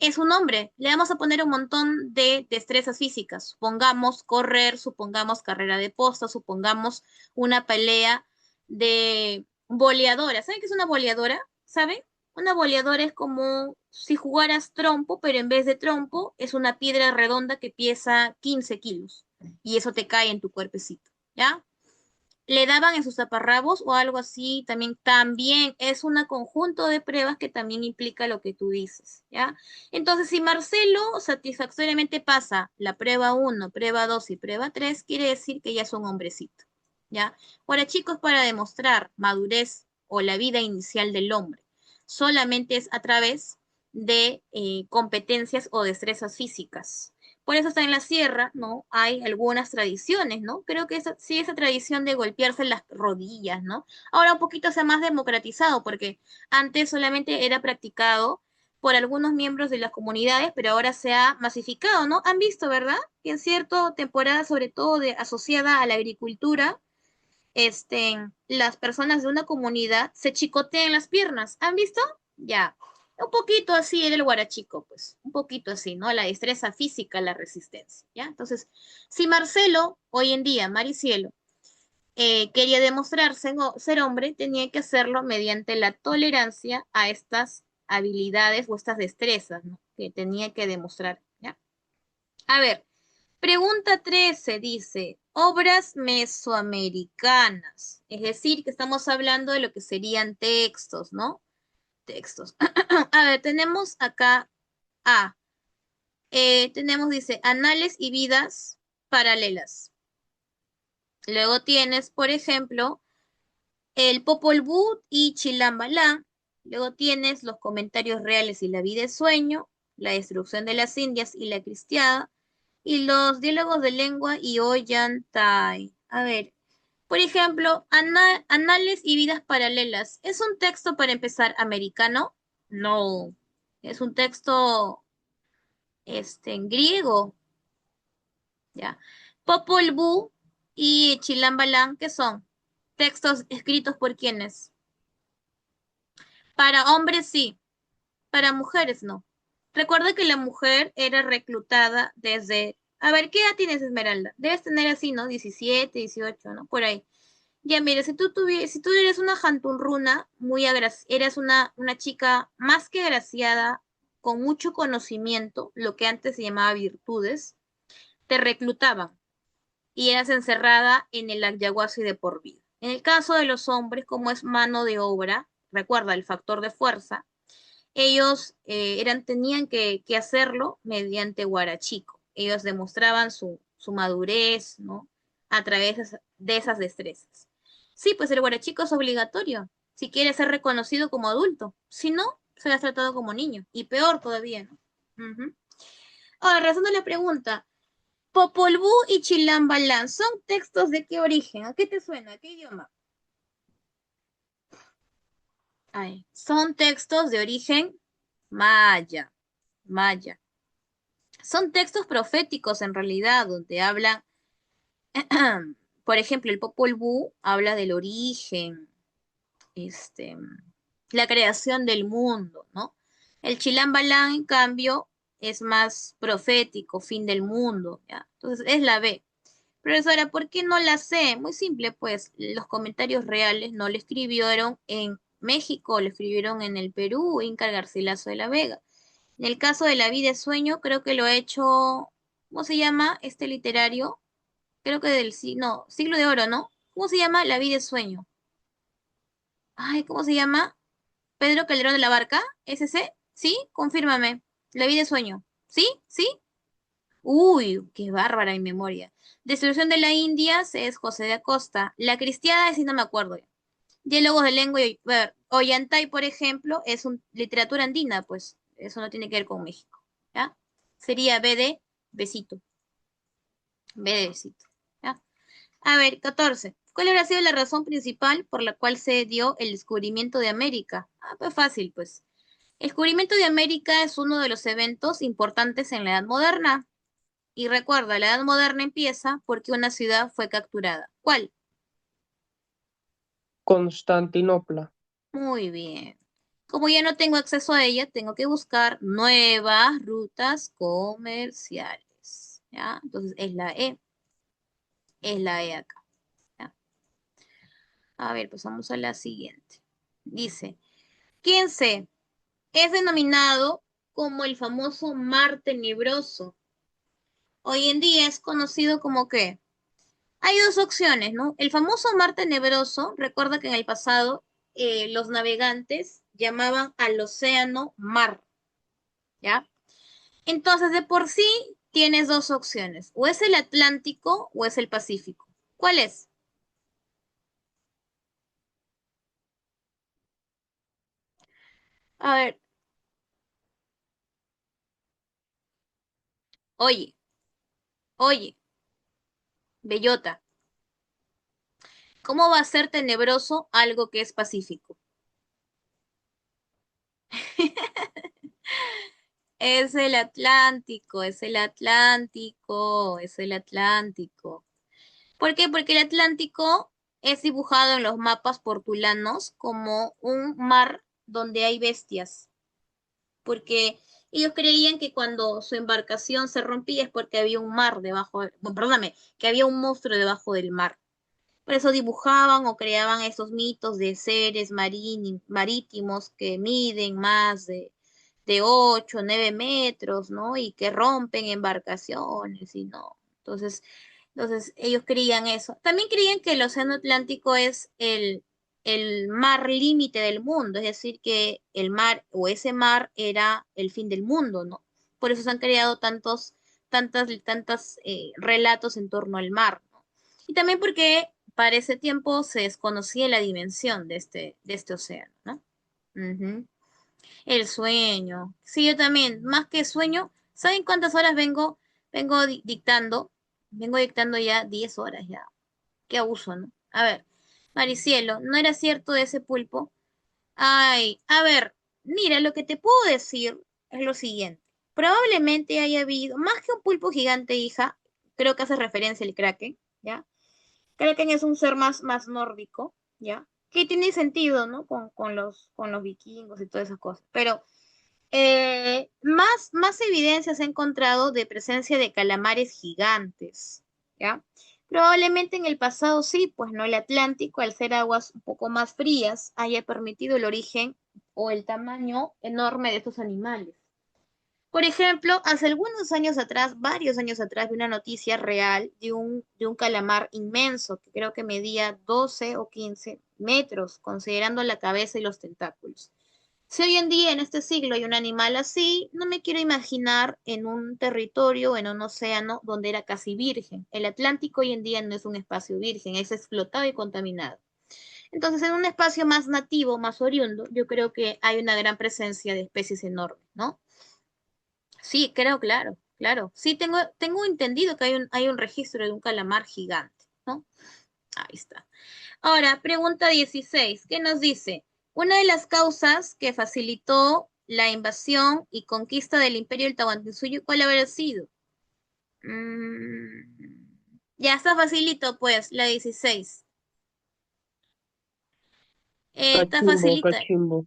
es un hombre. Le vamos a poner un montón de destrezas físicas. Supongamos correr, supongamos carrera de posta, supongamos una pelea de boleadora. ¿Saben qué es una boleadora? ¿Saben? Una boleadora es como si jugaras trompo, pero en vez de trompo es una piedra redonda que pesa 15 kilos y eso te cae en tu cuerpecito, ¿ya? Le daban en sus taparrabos o algo así, también es un conjunto de pruebas que también implica lo que tú dices, ¿ya? Entonces, si Marcelo satisfactoriamente pasa la prueba uno, prueba 2 y prueba 3, quiere decir que ya es un hombrecito, ¿ya? Ahora, chicos, para demostrar madurez o la vida inicial del hombre, solamente es a través de competencias o destrezas físicas. Por eso está en la sierra, ¿no? Hay algunas tradiciones, ¿no? Creo que sí, esa tradición de golpearse las rodillas, ¿no? Ahora un poquito se ha más democratizado porque antes solamente era practicado por algunos miembros de las comunidades, pero ahora se ha masificado, ¿no? Han visto, ¿verdad? Que en cierta temporada, sobre todo asociada a la agricultura, las personas de una comunidad se chicotean las piernas. ¿Han visto? Ya. Un poquito así era el guarachico, pues, un poquito así, ¿no? La destreza física, la resistencia, ¿ya? Entonces, si Marcelo, hoy en día, Maricielo, quería demostrarse ser hombre, tenía que hacerlo mediante la tolerancia a estas habilidades o estas destrezas, ¿no? Que tenía que demostrar, ¿ya? A ver, pregunta 13 dice, obras mesoamericanas, es decir, que estamos hablando de lo que serían textos, ¿no? Textos. A ver, tenemos acá A. Tenemos, dice, anales y vidas paralelas. Luego tienes, por ejemplo, el Popol Vuh y Chilambalán. Luego tienes los comentarios reales y la vida es sueño, la destrucción de las Indias y la cristiada, y los diálogos de lengua y Ollantay. A ver, por ejemplo, Anales y vidas paralelas. ¿Es un texto para empezar americano? No, es un texto en griego, ¿ya? Popol Vuh y Chilambalán, ¿qué son? Textos escritos por quienes. Para hombres sí, para mujeres no. Recuerda que la mujer era reclutada desde... A ver, ¿qué edad tienes, Esmeralda? Debes tener así, ¿no? 17, 18, ¿no? Por ahí. Ya, mira, si tú eres una jantunruna, eres una chica más que agraciada, con mucho conocimiento, lo que antes se llamaba virtudes, te reclutaban y eras encerrada en el Ayahuasca y de por vida. En el caso de los hombres, como es mano de obra, recuerda el factor de fuerza, ellos tenían que hacerlo mediante guarachico. Ellos demostraban su madurez, ¿no? A través de esas destrezas. Sí, pues el guarachico es obligatorio si quiere ser reconocido como adulto. Si no, se le ha tratado como niño. Y peor todavía, ¿no? Ujú. Ahora, razón de la pregunta. Popol Vuh y Chilambalán, ¿son textos de qué origen? ¿A qué te suena? ¿A qué idioma? Ay, son textos de origen maya, maya. Son textos proféticos en realidad, donde hablan, por ejemplo, el Popol Vuh habla del origen, este, la creación del mundo, ¿no? El Chilambalán, en cambio, es más profético, fin del mundo, ¿ya? Entonces, es la B. Profesora, ¿por qué no la sé? Muy simple, pues los comentarios reales no le escribieron en México, le escribieron en el Perú, Inca Garcilaso de la Vega. En el caso de La vida es sueño, creo que lo ha hecho, ¿cómo se llama este literario? Creo que no, siglo de oro, ¿no? ¿Cómo se llama? La vida es sueño. Ay, ¿cómo se llama? Pedro Calderón de la Barca, ¿ese? ¿Sí? Confírmame. La vida es sueño. ¿Sí? ¿Sí? Uy, qué bárbara mi memoria. Destrucción de la India es José de Acosta. La Cristiada, sí no me acuerdo ya. Diálogos de lengua y a ver, Ollantay, por ejemplo, es un literatura andina, pues eso no tiene que ver con México, ¿ya? Sería B de besito, B de besito, ¿ya? A ver, 14. ¿Cuál habrá sido la razón principal por la cual se dio el descubrimiento de América? Ah, pues fácil, pues. El descubrimiento de América es uno de los eventos importantes en la Edad Moderna. Y recuerda, la Edad Moderna empieza porque una ciudad fue capturada. ¿Cuál? Constantinopla. Muy bien. Como ya no tengo acceso a ella, tengo que buscar nuevas rutas comerciales. ¿Ya? Entonces es la E acá. ¿Ya? A ver, pues vamos a la siguiente. Dice, 15 es denominado como el famoso mar tenebroso. Hoy en día es conocido como ¿qué? Hay dos opciones, ¿no? El famoso mar tenebroso, recuerda que en el pasado los navegantes llamaban al océano mar, ¿ya? Entonces, de por sí tienes dos opciones, o es el Atlántico o es el Pacífico. ¿Cuál es? A ver, oye, oye, bellota, ¿cómo va a ser tenebroso algo que es pacífico? Es el Atlántico, es el Atlántico, es el Atlántico. ¿Por qué? Porque el Atlántico es dibujado en los mapas portulanos como un mar donde hay bestias, porque ellos creían que cuando su embarcación se rompía es porque había un mar debajo, bueno, perdóname, que había un monstruo debajo del mar. Por eso dibujaban o creaban esos mitos de seres marítimos que miden más de 8, 9 metros, ¿no? Y que rompen embarcaciones y no. Entonces ellos creían eso. También creían que el Océano Atlántico es el mar límite del mundo, es decir, que el mar o ese mar era el fin del mundo, ¿no? Por eso se han creado tantas relatos en torno al mar, ¿no? Y también porque para ese tiempo se desconocía la dimensión de este océano, ¿no? Ujú. El sueño. Sí, yo también, más que sueño, ¿saben cuántas horas vengo dictando? Vengo dictando ya 10 horas ya. Qué abuso, ¿no? A ver, Maricielo, ¿no era cierto de ese pulpo? Ay, a ver, mira, lo que te puedo decir es lo siguiente. Probablemente haya habido, más que un pulpo gigante, hija, creo que hace referencia al Kraken, ¿ya? Kraken es un ser más nórdico, ¿ya? Que tiene sentido, ¿no? Con los vikingos y todas esas cosas. Pero más evidencias he encontrado de presencia de calamares gigantes, ¿ya? Probablemente en el pasado sí, pues no el Atlántico, al ser aguas un poco más frías, haya permitido el origen o el tamaño enorme de estos animales. Por ejemplo, hace algunos años atrás, varios años atrás, vi una noticia real de un calamar inmenso que creo que medía 12 o 15 metros, considerando la cabeza y los tentáculos. Si hoy en día, en este siglo, hay un animal así, no me quiero imaginar en un territorio, en un océano donde era casi virgen. El Atlántico hoy en día no es un espacio virgen, es explotado y contaminado. Entonces, en un espacio más nativo, más oriundo, yo creo que hay una gran presencia de especies enormes, ¿no? Sí, creo, claro, claro. Sí, tengo entendido que hay un registro de un calamar gigante, ¿no? Ahí está. Ahora, pregunta 16. ¿Qué nos dice? Una de las causas que facilitó la invasión y conquista del Imperio del Tahuantinsuyo, ¿cuál habrá sido? Ya está facilito, pues, la 16. Está Cachimbo, facilita. cachimbo.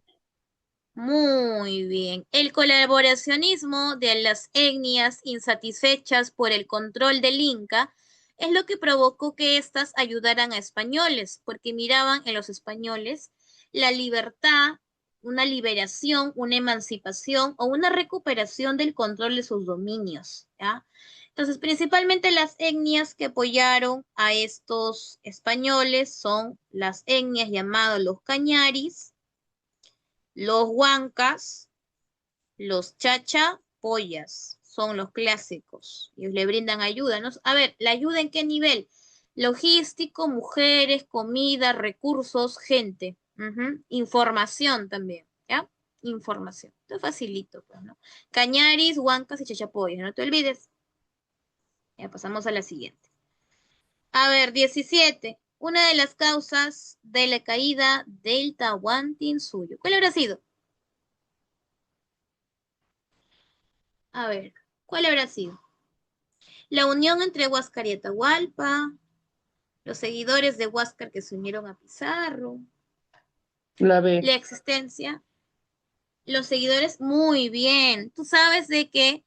Muy bien. El colaboracionismo de las etnias insatisfechas por el control del Inca es lo que provocó que éstas ayudaran a españoles, porque miraban en los españoles la libertad, una liberación, una emancipación o una recuperación del control de sus dominios, ¿ya? Entonces, principalmente las etnias que apoyaron a estos españoles son las etnias llamadas los cañaris, los huancas, los chachapoyas, son los clásicos. Ellos le brindan ayuda, ¿no? A ver, ¿la ayuda en qué nivel? Logístico, mujeres, comida, recursos, gente. Información también, ¿ya? Información. Esto es facilito, pues, ¿no? Cañaris, huancas y chachapoyas, no te olvides. Ya pasamos a la siguiente. A ver, 17. Una de las causas de la caída del Tahuantinsuyo. ¿Cuál habrá sido? A ver, ¿cuál habrá sido? La unión entre Huáscar y Atahualpa, los seguidores de Huáscar que se unieron a Pizarro, La B. la existencia, los seguidores, muy bien. Tú sabes de que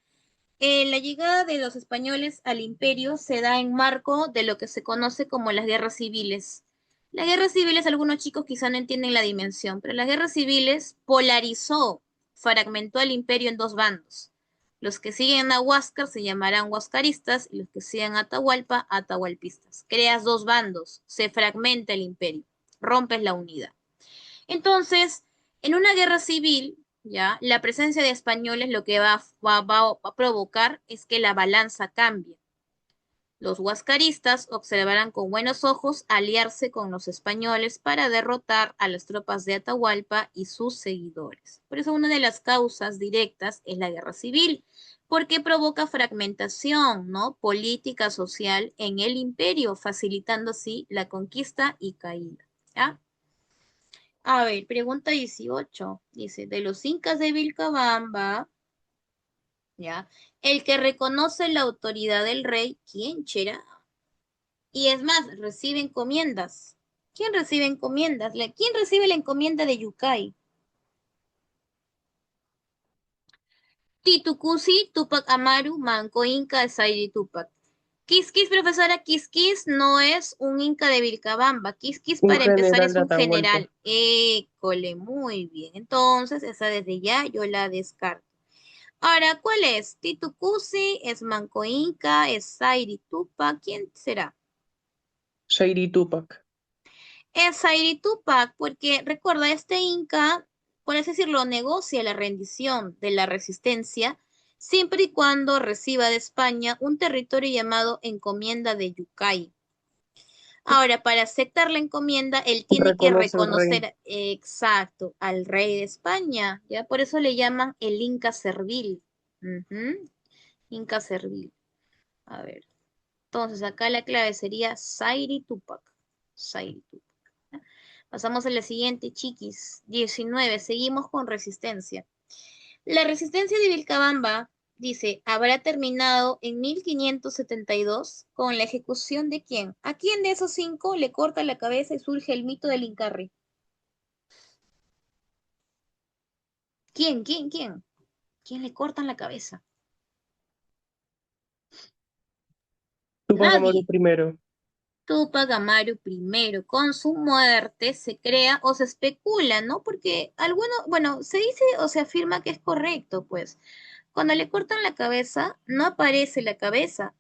la llegada de los españoles al imperio se da en marco de lo que se conoce como las guerras civiles. Las guerras civiles, algunos chicos quizá no entienden la dimensión, pero las guerras civiles polarizó, fragmentó al imperio en dos bandos. Los que siguen a Huáscar se llamarán huascaristas y los que siguen a Atahualpa, atahualpistas. Creas dos bandos, se fragmenta el imperio, rompes la unidad. Entonces, en una guerra civil, ya, la presencia de españoles lo que va a provocar es que la balanza cambie. Los huascaristas observarán con buenos ojos aliarse con los españoles para derrotar a las tropas de Atahualpa y sus seguidores. Por eso una de las causas directas es la guerra civil, porque provoca fragmentación, ¿no? Política, social en el imperio, facilitando así la conquista y caída. ¿Ya? A ver, pregunta 18. Dice, de los incas de Vilcabamba, ¿ya? El que reconoce la autoridad del rey, ¿quién será? Y es más, recibe encomiendas. ¿Quién recibe encomiendas? ¿Quién recibe la encomienda de Yucay? Titucusi, Tupac Amaru, Manco Inca, Zairi Tupac. Quisquis, profesora, Quisquis no es un inca de Vilcabamba. Quisquis, Un para empezar, general es de un Atahualpa. general. École, muy bien. Entonces, esa desde ya yo la descarto. Ahora, ¿cuál es? Titucusi, es Manco Inca, es Zairi Tupac. ¿Quién será? Shairi Tupac. Es Zairi Tupac, porque recuerda, este Inca, por así decirlo, negocia la rendición de la resistencia siempre y cuando reciba de España un territorio llamado Encomienda de Yucay. Ahora, para aceptar la encomienda, él tiene que Reconoce el rey. reconocer exacto al rey de España, ¿ya? Por eso le llaman el Inca servil. Ujú, Inca servil. A ver, entonces acá la clave sería Zairi Tupac. Zairi Tupac. Pasamos a la siguiente, chiquis. 19. Seguimos con resistencia. La resistencia de Vilcabamba, dice, habrá terminado en 1572 con la ejecución de quién. ¿A quién de esos cinco le corta la cabeza y surge el mito del Incarri? ¿Quién? ¿Quién? ¿Quién? ¿Quién le cortan la cabeza? Tupac Amaru Nadie. primero. Tupac Amaru primero, con su muerte se crea o se especula, ¿no? Porque alguno, bueno, se dice o se afirma que es correcto, pues. Cuando le cortan la cabeza, no aparece la cabeza,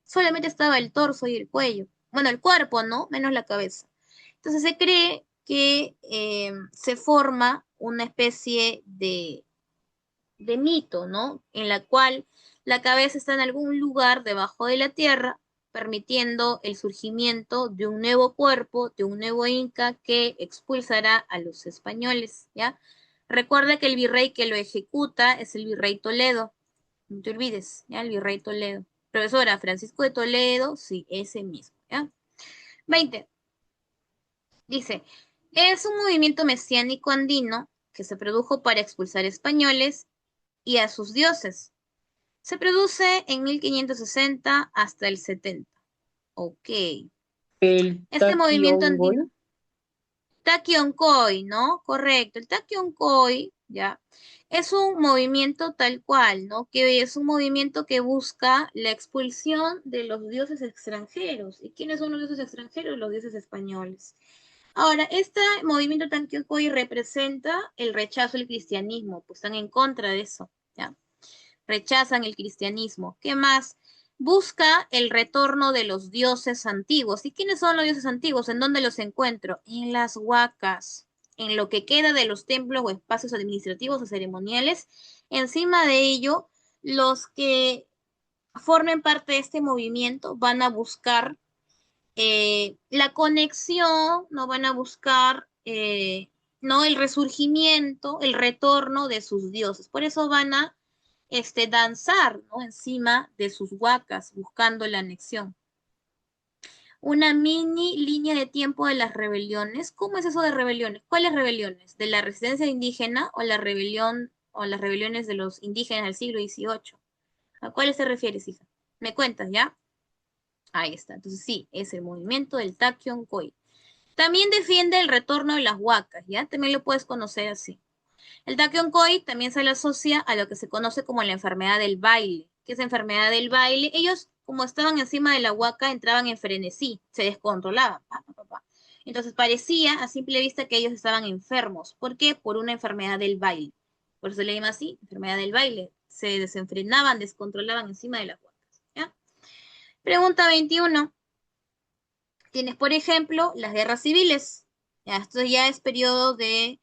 solamente estaba el torso y el cuello. Bueno, el cuerpo, ¿no? Menos la cabeza. Entonces se cree que se forma una especie de mito, ¿no? En la cual la cabeza está en algún lugar debajo de la tierra, permitiendo el surgimiento de un nuevo cuerpo, de un nuevo Inca que expulsará a los españoles, ¿ya? Recuerda que el virrey que lo ejecuta es el virrey Toledo, no te olvides, ¿ya? El virrey Toledo. Profesora, Francisco de Toledo, sí, ese mismo, ¿ya? 20. Dice, es un movimiento mesiánico andino que se produjo para expulsar españoles y a sus dioses. Se produce en 1560 hasta el 70. Ok. El Este movimiento andino. Takiongoy. Takionkoi, ¿no? Correcto. El Takionkoi, ¿ya? Es un movimiento tal cual, ¿no? Que es un movimiento que busca la expulsión de los dioses extranjeros. ¿Y quiénes son los dioses extranjeros? Los dioses españoles. Ahora, este movimiento Takionkoi representa el rechazo al cristianismo, pues están en contra de eso, ¿ya? Rechazan el cristianismo. ¿Qué más? Busca el retorno de los dioses antiguos. ¿Y quiénes son los dioses antiguos? ¿En dónde los encuentro? En las huacas, en lo que queda de los templos o espacios administrativos o ceremoniales. Encima de ello, los que formen parte de este movimiento van a buscar la conexión, no van a buscar no el resurgimiento, el retorno de sus dioses. Por eso van a danzar, ¿no? Encima de sus huacas, buscando la anexión. Una mini línea de tiempo de las rebeliones. ¿Cómo es eso de rebeliones? ¿Cuáles rebeliones? ¿De la resistencia indígena o la rebelión o las rebeliones de los indígenas del siglo XVIII? ¿A cuáles te refieres, hija? ¿Me cuentas, ya? Ahí está. Entonces sí, es el movimiento del Takionkoi. También defiende el retorno de las huacas, ¿ya? También lo puedes conocer así. El Takionkoi también se le asocia a lo que se conoce como la enfermedad del baile. ¿Qué es enfermedad del baile? Ellos, como estaban encima de la huaca, entraban en frenesí, se descontrolaban. Pa, pa, pa, pa. Entonces parecía a simple vista que ellos estaban enfermos. ¿Por qué? Por una enfermedad del baile. Por eso se le llama así, enfermedad del baile. Se desenfrenaban, descontrolaban encima de las huacas. ¿Ya? Pregunta 21. Tienes, por ejemplo, las guerras civiles. Ya, esto ya es periodo de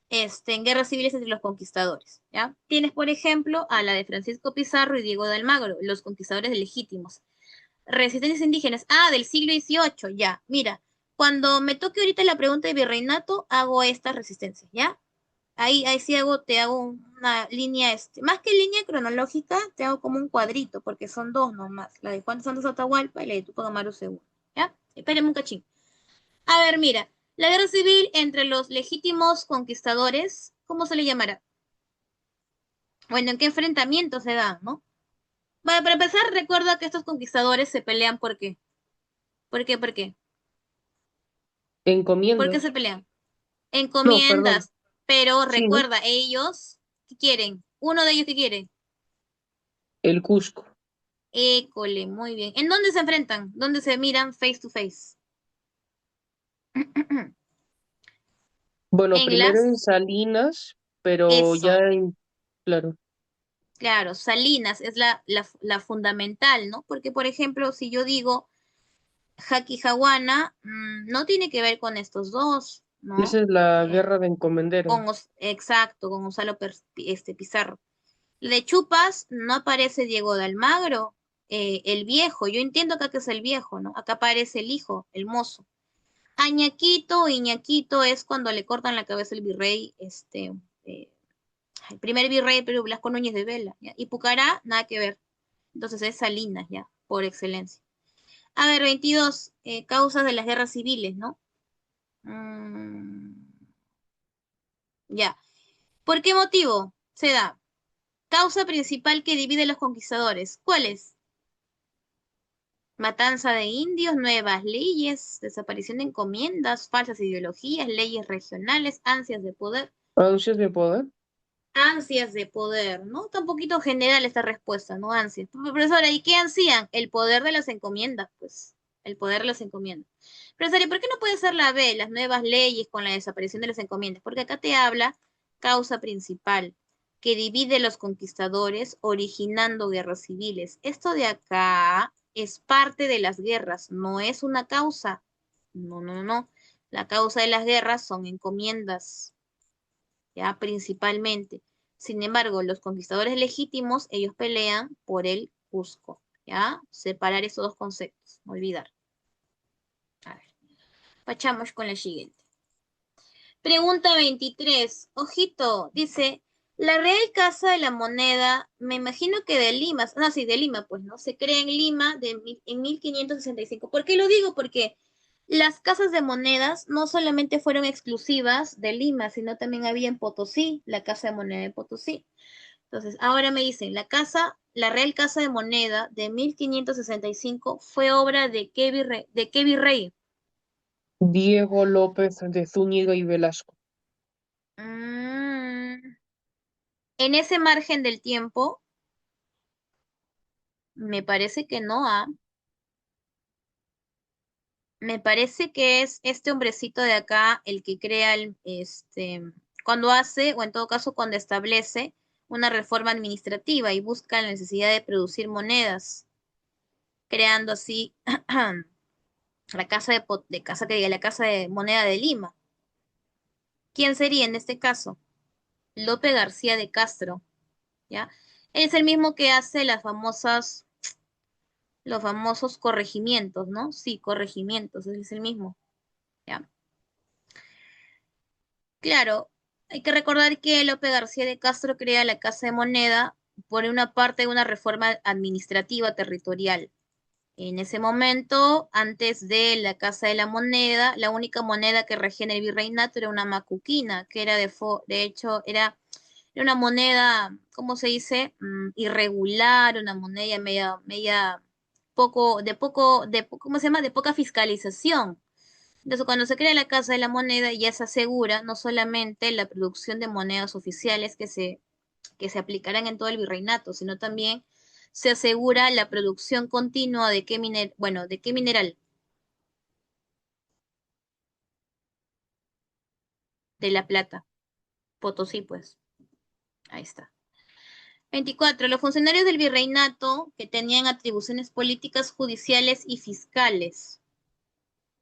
en guerras civiles entre los conquistadores. ¿Ya? Tienes, por ejemplo, a la de Francisco Pizarro y Diego de Almagro, los conquistadores legítimos. Resistencias indígenas, del siglo XVIII, ya. Mira, cuando me toque ahorita la pregunta de virreinato, hago estas resistencias, ¿ya? Ahí sí te hago una línea, más que línea cronológica, te hago como un cuadrito, porque son dos nomás, la de Juan Santos Atahualpa y la de Tupac Amaru II, ¿ya? Espérenme un cachín. A ver, mira, la guerra civil entre los legítimos conquistadores, ¿cómo se le llamará? Bueno, ¿en qué enfrentamiento se dan, no? Bueno, para empezar, recuerda que estos conquistadores se pelean ¿por qué? ¿Por qué? ¿Por qué? ¿Por qué se Encomiendas. pelean? No, perdón. Encomiendas, pero Sí, ¿no? recuerda, ellos, ¿qué quieren? Uno de ellos, ¿qué quiere? El Cusco. École, muy bien. ¿En dónde se enfrentan? ¿Dónde se miran face to face? Bueno, En primero en las, Salinas, pero ya eso, claro. claro, Salinas es la fundamental, ¿no? Porque, por ejemplo, si yo digo Jaquijahuana, no tiene que ver con estos dos, Esa ¿no? es la guerra de encomendero. Exacto, con Gonzalo Pizarro. De Chupas no aparece Diego de Almagro, el viejo. Yo entiendo acá que es el viejo, ¿no? Acá aparece el hijo, el mozo. Añaquito, Iñaquito es cuando le cortan la cabeza al virrey, eh, el primer virrey de Perú, Blasco Núñez de Vela, ¿ya? Y Pucará, nada que ver. Entonces es Salinas, ya, por excelencia. A ver, 22, causas de las guerras civiles, ¿no? Mm, ya. ¿Por qué motivo se da? Causa principal que divide a los conquistadores. ¿Cuál es? Matanza de indios, nuevas leyes, desaparición de encomiendas, falsas ideologías, leyes regionales, ansias de poder. Ansias de poder. Ansias de poder, ¿no? Está un poquito general esta respuesta, ¿no? Ansias. Profesora, ¿y qué ansían? El poder de las encomiendas, pues. El poder de las encomiendas. Profesora, ¿y por qué no puede ser la B, las nuevas leyes con la desaparición de las encomiendas? Porque acá te habla causa principal, que divide los conquistadores, originando guerras civiles. Esto de acá es parte de las guerras, no es una causa. No, no, no. La causa de las guerras son encomiendas, ya principalmente. Sin embargo, los conquistadores legítimos, ellos pelean por el Cusco, ¿ya? Separar esos dos conceptos, no olvidar. A ver, pachamos con la siguiente. Pregunta 23. Ojito, dice, la Real Casa de la Moneda, me imagino que de Lima, no, sí, de Lima, pues, ¿no? Se crea en Lima en 1565. ¿Por qué lo digo? Porque las casas de monedas no solamente fueron exclusivas de Lima, sino también había en Potosí, la Casa de Moneda de Potosí. Entonces, ahora me dicen, la Real Casa de Moneda de 1565 fue obra de qué virrey? Diego López de Zúñiga y Velasco. Mm, en ese margen del tiempo, me parece que no, ¿ah? Me parece que es este hombrecito de acá el que crea cuando hace, o en todo caso cuando establece una reforma administrativa y busca la necesidad de producir monedas, creando así la casa la casa de moneda de Lima. ¿Quién sería en este caso? Lope García de Castro, ¿ya? Él es el mismo que hace los famosos corregimientos, ¿no? Sí, corregimientos, es el mismo, ¿ya? Claro, hay que recordar que Lope García de Castro crea la Casa de Moneda por una parte de una reforma administrativa territorial. En ese momento, antes de la Casa de la Moneda, la única moneda que regía en el virreinato era una macuquina, que de hecho, era una moneda, ¿cómo se dice? Irregular, una moneda media ¿cómo se llama? De poca fiscalización. Entonces, cuando se crea la Casa de la Moneda, ya se asegura no solamente la producción de monedas oficiales que se aplicarán en todo el virreinato, sino también se asegura la producción continua de ¿de qué mineral? De la plata. Potosí, pues. Ahí está. 24. Los funcionarios del virreinato que tenían atribuciones políticas, judiciales y fiscales.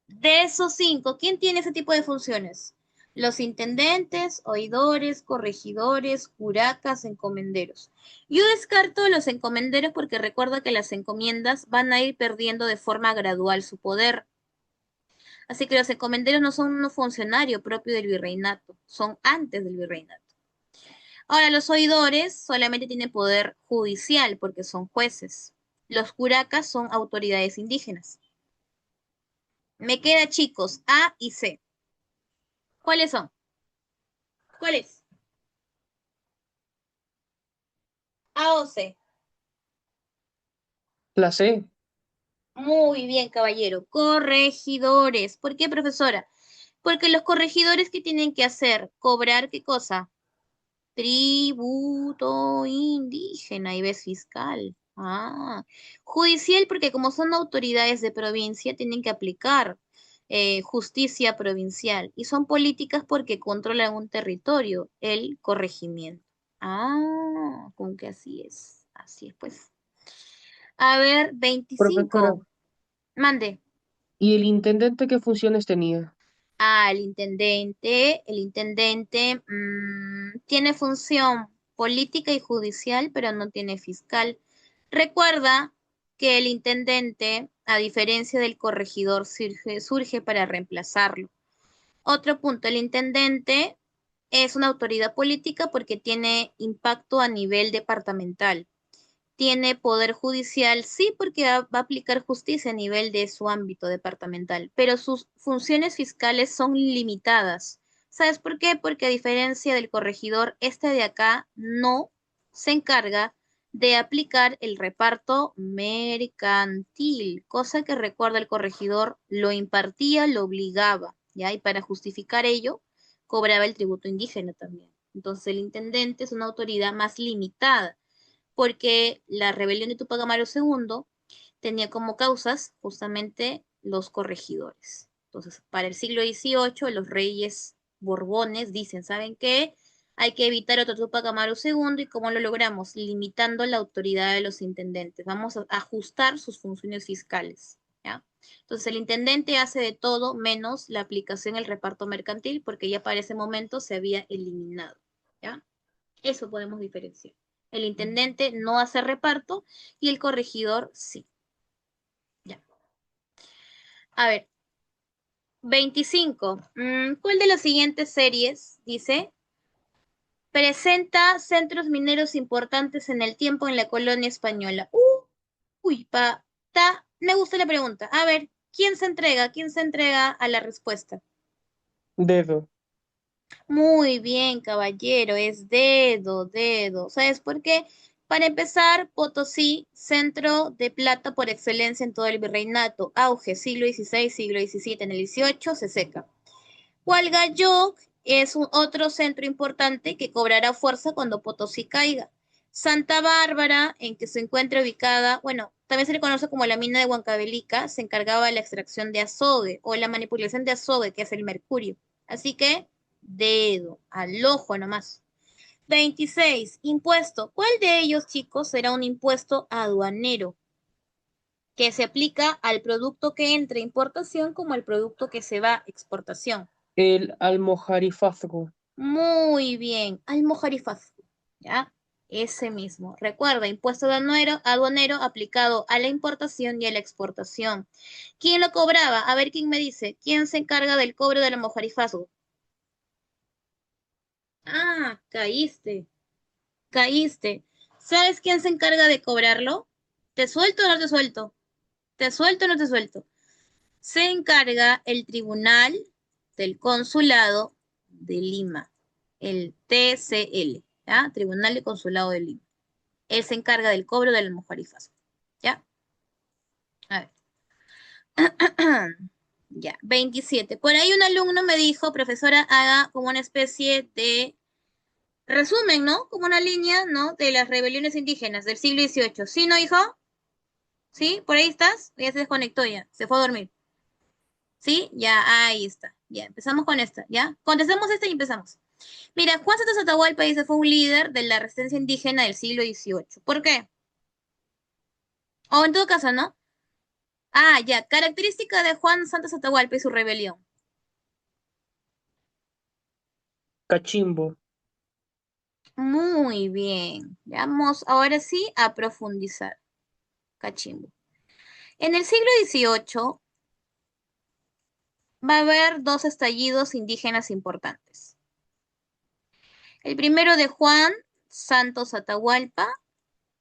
De esos cinco, ¿quién tiene ese tipo de funciones? Los intendentes, oidores, corregidores, curacas, encomenderos. Yo descarto los encomenderos porque recuerda que las encomiendas van a ir perdiendo de forma gradual su poder. Así que los encomenderos no son un funcionario propio del virreinato, son antes del virreinato. Ahora, los oidores solamente tienen poder judicial porque son jueces. Los curacas son autoridades indígenas. Me queda, chicos, A y C. ¿Cuáles son? ¿Cuáles? A o C. La C. Muy bien, caballero. Corregidores. ¿Por qué, profesora? Porque los corregidores, ¿qué tienen que hacer? ¿Cobrar qué cosa? Tributo indígena y ves fiscal. Ah, judicial porque como son autoridades de provincia tienen que aplicar justicia provincial y son políticas porque controlan un territorio, el corregimiento. Ah, como que así es pues. A ver, Profesora, 25. Mande. ¿y el intendente qué funciones tenía? El intendente tiene función política y judicial, pero no tiene fiscal. Recuerda que el intendente, a diferencia del corregidor, surge para reemplazarlo. Otro punto, el intendente es una autoridad política porque tiene impacto a nivel departamental. Tiene poder judicial, sí, porque va a aplicar justicia a nivel de su ámbito departamental, pero sus funciones fiscales son limitadas. ¿Sabes por qué? Porque a diferencia del corregidor, este de acá no se encarga de aplicar el reparto mercantil, cosa que recuerda el corregidor lo impartía, lo obligaba, ¿ya? Y para justificar ello, cobraba el tributo indígena también. Entonces el intendente es una autoridad más limitada porque la rebelión de Tupac Amaru II tenía como causas justamente los corregidores. Entonces, para el siglo XVIII, los reyes borbones dicen, ¿saben qué? Hay que evitar otro Tupac Amaru II y ¿cómo lo logramos? Limitando la autoridad de los intendentes. Vamos a ajustar sus funciones fiscales, ¿ya? Entonces el intendente hace de todo menos la aplicación del reparto mercantil porque ya para ese momento se había eliminado, ¿ya? Eso podemos diferenciar. El intendente no hace reparto y el corregidor sí. Ya. A ver, 25. ¿Cuál de las siguientes series dice? Presenta centros mineros importantes en el tiempo en la colonia española. Uy, me gusta la pregunta. A ver, ¿quién se entrega? ¿Quién se entrega a la respuesta? Dedo. Muy bien, caballero, es dedo, dedo. ¿Sabes por qué? Para empezar, Potosí, centro de plata por excelencia en todo el virreinato. Auge, siglo XVI, siglo XVII, en el XVIII se seca. Hualgayoc es otro centro importante que cobrará fuerza cuando Potosí caiga. Santa Bárbara, en que se encuentra ubicada, bueno, también se le conoce como la mina de Huancavelica, se encargaba de la extracción de azogue o la manipulación de azogue, que es el mercurio. Así que, dedo, al ojo nomás. 26. Impuesto. ¿Cuál de ellos, chicos, será un impuesto aduanero que se aplica al producto que entra a importación como al producto que se va a exportación? El almojarifazgo. Muy bien, almojarifazgo, ¿ya? Ese mismo. Recuerda, impuesto aduanero aplicado a la importación y a la exportación. ¿Quién lo cobraba? A ver quién me dice. ¿Quién se encarga del cobro del almojarifazgo? Ah, caíste, caíste. ¿Sabes quién se encarga de cobrarlo? ¿Te suelto o no te suelto? ¿Te suelto o no te suelto? Se encarga el Tribunal del Consulado de Lima, el TCL, ¿ya? Tribunal de Consulado de Lima. Él se encarga del cobro del almojarifaz, ¿ya? A ver. Ya, 27. Por ahí un alumno me dijo, profesora, haga como una especie de resumen, ¿no? Como una línea, ¿no? De las rebeliones indígenas del siglo XVIII. ¿Sí, no, hijo? ¿Sí? ¿Por ahí estás? Ya se desconectó ya, se fue a dormir. ¿Sí? Ya, ahí está. Ya, empezamos con esta, ¿ya? Contestemos esta y empezamos. Mira, Juan Santos Atahualpa dice fue un líder de la resistencia indígena del siglo XVIII. ¿Por qué? O en todo caso, ¿no? Ah, ya, característica de Juan Santos Atahualpa y su rebelión. Cachimbo. Muy bien. Vamos ahora sí a profundizar. Cachimbo. En el siglo XVIII va a haber dos estallidos indígenas importantes. El primero de Juan Santos Atahualpa,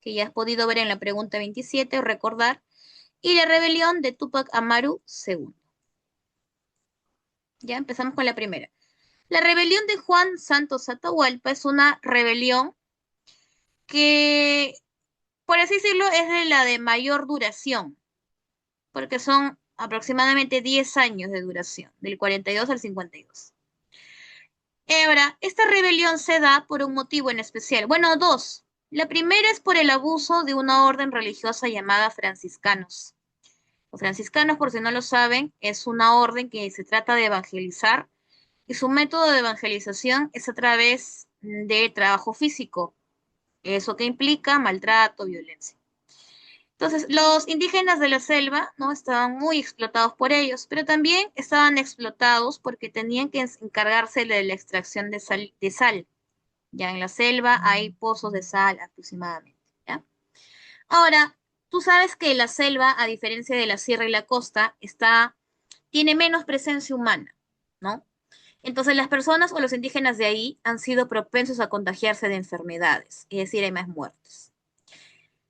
que ya has podido ver en la pregunta 27 o recordar, y la rebelión de Túpac Amaru II. Ya empezamos con la primera. La rebelión de Juan Santos Atahualpa es una rebelión que, por así decirlo, es de la de mayor duración, porque son aproximadamente 10 años de duración, del 42 al 52. Ahora, esta rebelión se da por un motivo en especial. Bueno, dos. La primera es por el abuso de una orden religiosa llamada franciscanos. Los franciscanos, por si no lo saben, es una orden que se trata de evangelizar y su método de evangelización es a través de trabajo físico, eso que implica maltrato, violencia. Entonces, los indígenas de la selva, ¿no? Estaban muy explotados por ellos, pero también estaban explotados porque tenían que encargarse de la extracción de sal. Ya en la selva hay pozos de sal aproximadamente, ¿ya? Ahora, tú sabes que la selva, a diferencia de la sierra y la costa, tiene menos presencia humana, ¿no? Entonces las personas o los indígenas de ahí han sido propensos a contagiarse de enfermedades, es decir, hay más muertes.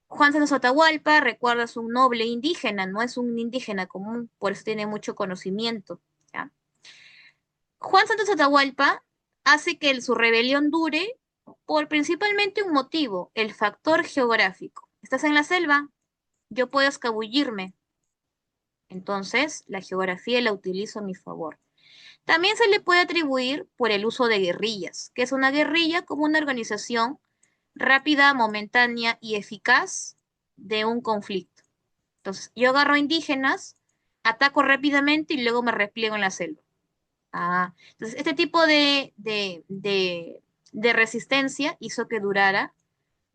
Juan Santos Atahualpa, recuerda, es un noble indígena, no es un indígena común, por eso tiene mucho conocimiento, ¿ya? Juan Santos Atahualpa hace que su rebelión dure por principalmente un motivo, el factor geográfico. Estás en la selva, yo puedo escabullirme, entonces la geografía la utilizo a mi favor. También se le puede atribuir por el uso de guerrillas, que es una guerrilla como una organización rápida, momentánea y eficaz de un conflicto. Entonces, yo agarro indígenas, ataco rápidamente y luego me repliego en la selva. Entonces, este tipo de resistencia hizo que durara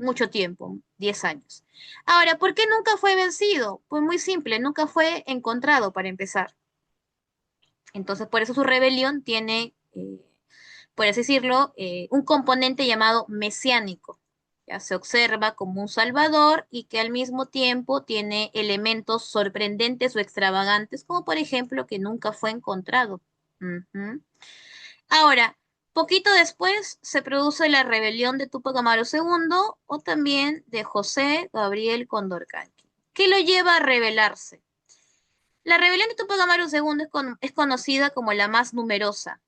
mucho tiempo, 10 años. Ahora, ¿por qué nunca fue vencido? Pues muy simple, nunca fue encontrado para empezar. Entonces, por eso su rebelión tiene, por así decirlo, un componente llamado mesiánico. Ya se observa como un salvador y que al mismo tiempo tiene elementos sorprendentes o extravagantes, como por ejemplo que nunca fue encontrado. Ujú. Ahora, poquito después se produce la rebelión de Tupac Amaru II o también de José Gabriel Condorcanqui. ¿Qué lo lleva a rebelarse? La rebelión de Tupac Amaru II es conocida como la más numerosa,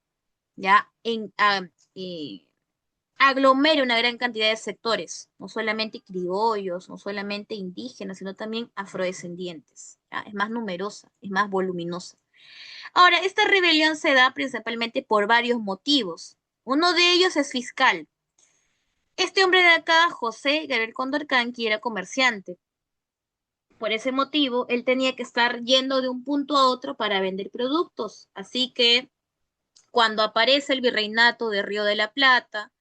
ya y aglomera una gran cantidad de sectores, no solamente criollos, no solamente indígenas, sino también afrodescendientes. ¿Ya? Es más numerosa, es más voluminosa. Ahora, esta rebelión se da principalmente por varios motivos. Uno de ellos es fiscal. Este hombre de acá, José Gabriel Condorcanqui, era comerciante. Por ese motivo, él tenía que estar yendo de un punto a otro para vender productos. Así que cuando aparece el virreinato de Río de la Plata,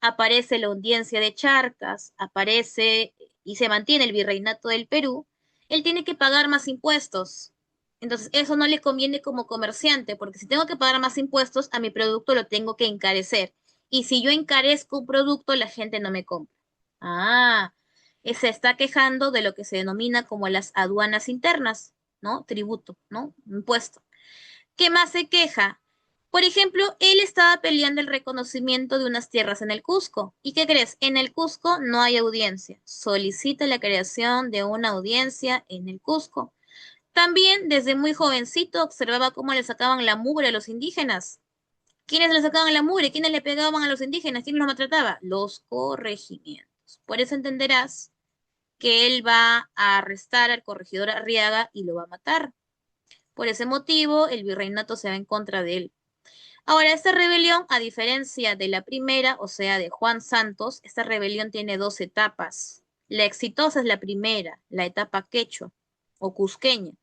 aparece la audiencia de Charcas, aparece y se mantiene el virreinato del Perú, él tiene que pagar más impuestos. Entonces, eso no le conviene como comerciante, porque si tengo que pagar más impuestos, a mi producto lo tengo que encarecer. Y si yo encarezco un producto, la gente no me compra. Ah, se está quejando de lo que se denomina como las aduanas internas, ¿no? Tributo, ¿no? Impuesto. ¿Qué más se queja? Por ejemplo, él estaba peleando el reconocimiento de unas tierras en el Cusco. ¿Y qué crees? En el Cusco no hay audiencia. Solicita la creación de una audiencia en el Cusco. También desde muy jovencito observaba cómo le sacaban la mugre a los indígenas. ¿Quiénes le sacaban la mugre? ¿Quiénes le pegaban a los indígenas? ¿Quién los maltrataba? Los corregimientos. Por eso entenderás que él va a arrestar al corregidor Arriaga y lo va a matar. Por ese motivo, el virreinato se va en contra de él. Ahora, esta rebelión, a diferencia de la primera, o sea, de Juan Santos, esta rebelión tiene dos etapas. La exitosa es la primera, la etapa quechua o cusqueña.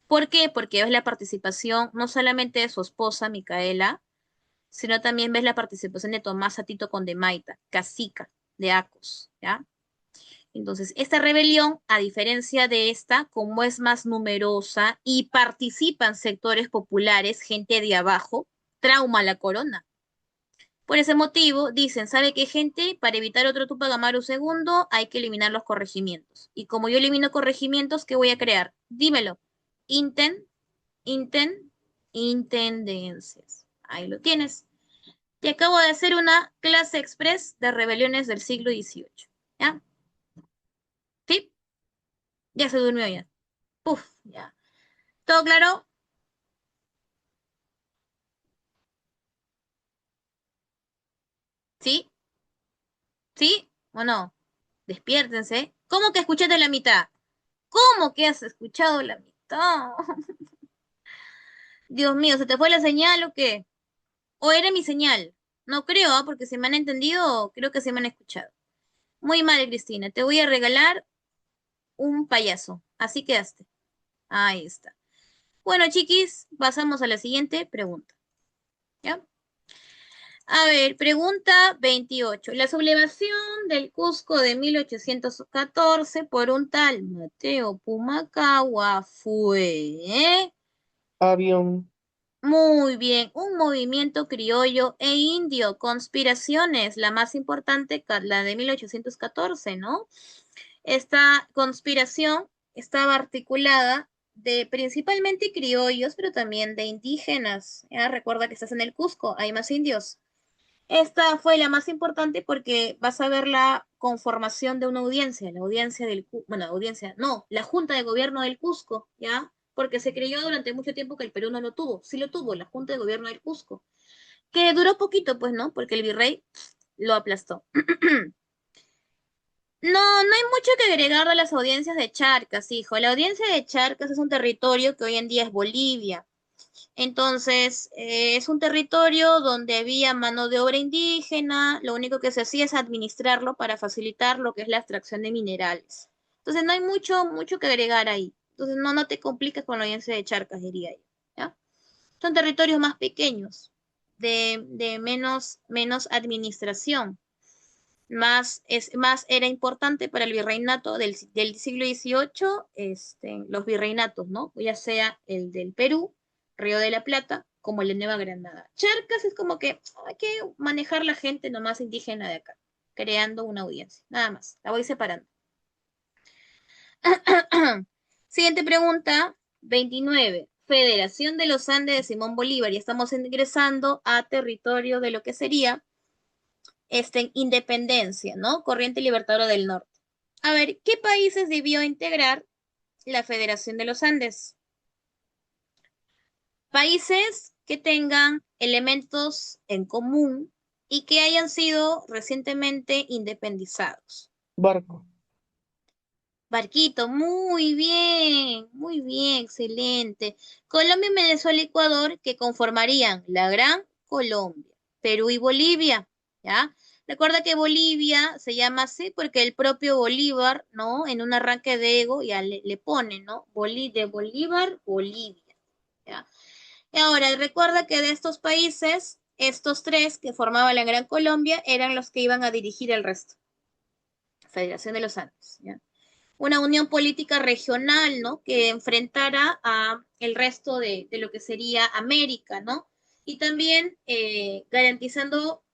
¿Por qué? Porque ves la participación no solamente de su esposa, Micaela, sino también ves la participación de Tomás Atito Condemaita, cacica de Acos, ¿ya? Entonces, esta rebelión, a diferencia de esta, como es más numerosa y participan sectores populares, gente de abajo, trauma a la corona. Por ese motivo, dicen, ¿sabe qué, gente? Para evitar otro Tupac Amaru segundo, hay que eliminar los corregimientos. Y como yo elimino corregimientos, ¿qué voy a crear? Dímelo. Inten, inten, intendencias. Ahí lo tienes. Te acabo de hacer una clase express de rebeliones del siglo XVIII. ¿Ya? ¿Sí? Ya se durmió ya. Puf, ya. ¿Todo claro? ¿Sí? ¿Sí? ¿O no? Despiértense. ¿Cómo que escuchaste la mitad? ¿Cómo que has escuchado la mitad? Dios mío, ¿se te fue la señal o qué? ¿O era mi señal? No creo, ¿ah? Porque si me han entendido, creo que se me han escuchado. Muy mal, Cristina. Te voy a regalar un payaso. Así quedaste. Ahí está. Bueno, chiquis, pasamos a la siguiente pregunta. ¿Ya? A ver, pregunta 28. La sublevación del Cusco de 1814 por un tal Mateo Pumacahua fue Avión. muy bien, un movimiento criollo e indio, conspiraciones, la más importante, la de 1814, ¿no? Esta conspiración estaba articulada de principalmente criollos, pero también de indígenas. ¿Ya? Recuerda que estás en el Cusco, hay más indios. Esta fue la más importante porque vas a ver la conformación de una audiencia, la audiencia bueno, audiencia, no, la Junta de Gobierno del Cusco, ¿ya? Porque se creyó durante mucho tiempo que el Perú no lo tuvo. Sí lo tuvo, la Junta de Gobierno del Cusco. Que duró poquito, pues, ¿no? Porque el virrey lo aplastó. No, no hay mucho que agregar de las audiencias de Charcas, hijo. La audiencia de Charcas es un territorio que hoy en día es Bolivia. Entonces, es un territorio donde había mano de obra indígena, lo único que se hacía es administrarlo para facilitar lo que es la extracción de minerales. Entonces, no hay mucho que agregar ahí. Entonces, no te compliques con la audiencia de Charcas, diría yo. ¿Ya? Son territorios más pequeños, de menos administración. más era importante para el virreinato del siglo XVIII, los virreinatos, ¿no? Ya sea el del Perú, Río de la Plata, como el de Nueva Granada. Charcas es como que hay que manejar la gente nomás indígena de acá, creando una audiencia, nada más, la voy separando. Siguiente pregunta, 29. Federación de los Andes de Simón Bolívar, y estamos ingresando a territorio de lo que sería independencia, ¿no? Corriente Libertadora del Norte. A ver, ¿qué países debió integrar la Federación de los Andes? Países que tengan elementos en común y que hayan sido recientemente independizados. Barco. Barquito, muy bien, excelente. Colombia, Venezuela y Ecuador que conformarían la Gran Colombia, Perú y Bolivia, ¿ya? Recuerda que Bolivia se llama así porque el propio Bolívar, ¿no? En un arranque de ego ya le pone, ¿no? De Bolívar, Bolivia, ¿ya? Y ahora, recuerda que de estos países, estos tres que formaban la Gran Colombia eran los que iban a dirigir el resto. Federación de los Andes, ¿ya? Una unión política regional, ¿no? Que enfrentara a el resto de lo que sería América, ¿no? Y también garantizando,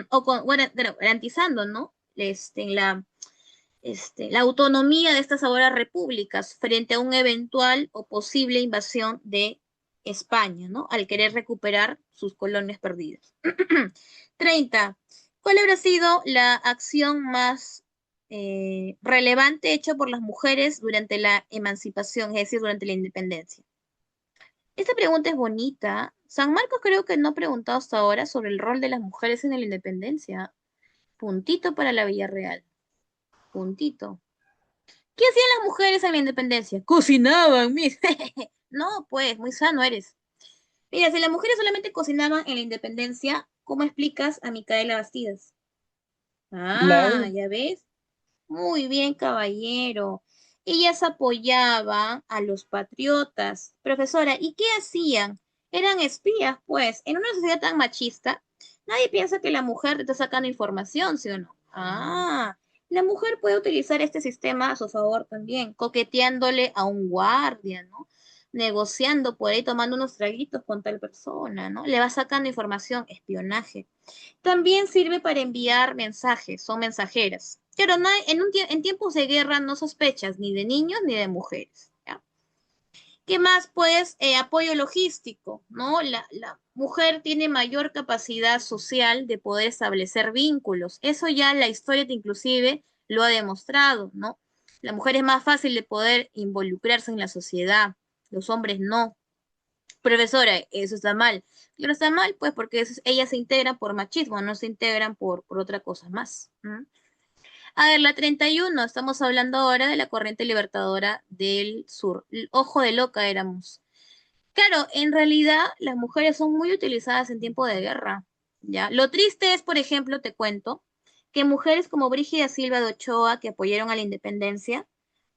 bueno, garantizando, ¿no? La autonomía de estas ahora repúblicas frente a un eventual o posible invasión de España, ¿no? Al querer recuperar sus colonias perdidas. 30. ¿Cuál habrá sido la acción más relevante hecha por las mujeres durante la emancipación, es decir, durante la independencia? Esta pregunta es bonita. San Marcos creo que no ha preguntado hasta ahora sobre el rol de las mujeres en la independencia. Puntito para la Villarreal. Puntito. ¿Qué hacían las mujeres en la independencia? Cocinaban, mis. No, pues, muy sano eres. Mira, si las mujeres solamente cocinaban en la independencia, ¿cómo explicas a Micaela Bastidas? La Ah, ya ves. Muy bien, caballero. Ellas apoyaban a los patriotas. Profesora, ¿y qué hacían? Eran espías, pues. En una sociedad tan machista, nadie piensa que la mujer te está sacando información, ¿sí o no? Ah, la mujer puede utilizar este sistema a su favor también, coqueteándole a un guardia, ¿no? Negociando por ahí, tomando unos traguitos con tal persona, ¿no? Le va sacando información, espionaje. También sirve para enviar mensajes, son mensajeras. Pero no, en tiempos de guerra no sospechas ni de niños ni de mujeres. ¿Ya? ¿Qué más? Pues apoyo logístico, ¿no? La mujer tiene mayor capacidad social de poder establecer vínculos. Eso ya la historia inclusive lo ha demostrado, ¿no? La mujer es más fácil de poder involucrarse en la sociedad, los hombres no. Profesora, eso está mal. Y no está mal, pues, porque ellas se integran por machismo, no se integran por otra cosa más. ¿Mm? A ver, la 31, estamos hablando ahora de la corriente libertadora del sur. Ojo de loca éramos. Claro, en realidad las mujeres son muy utilizadas en tiempo de guerra, ¿ya? Lo triste es, por ejemplo, te cuento, que mujeres como Brígida Silva de Ochoa, que apoyaron a la independencia,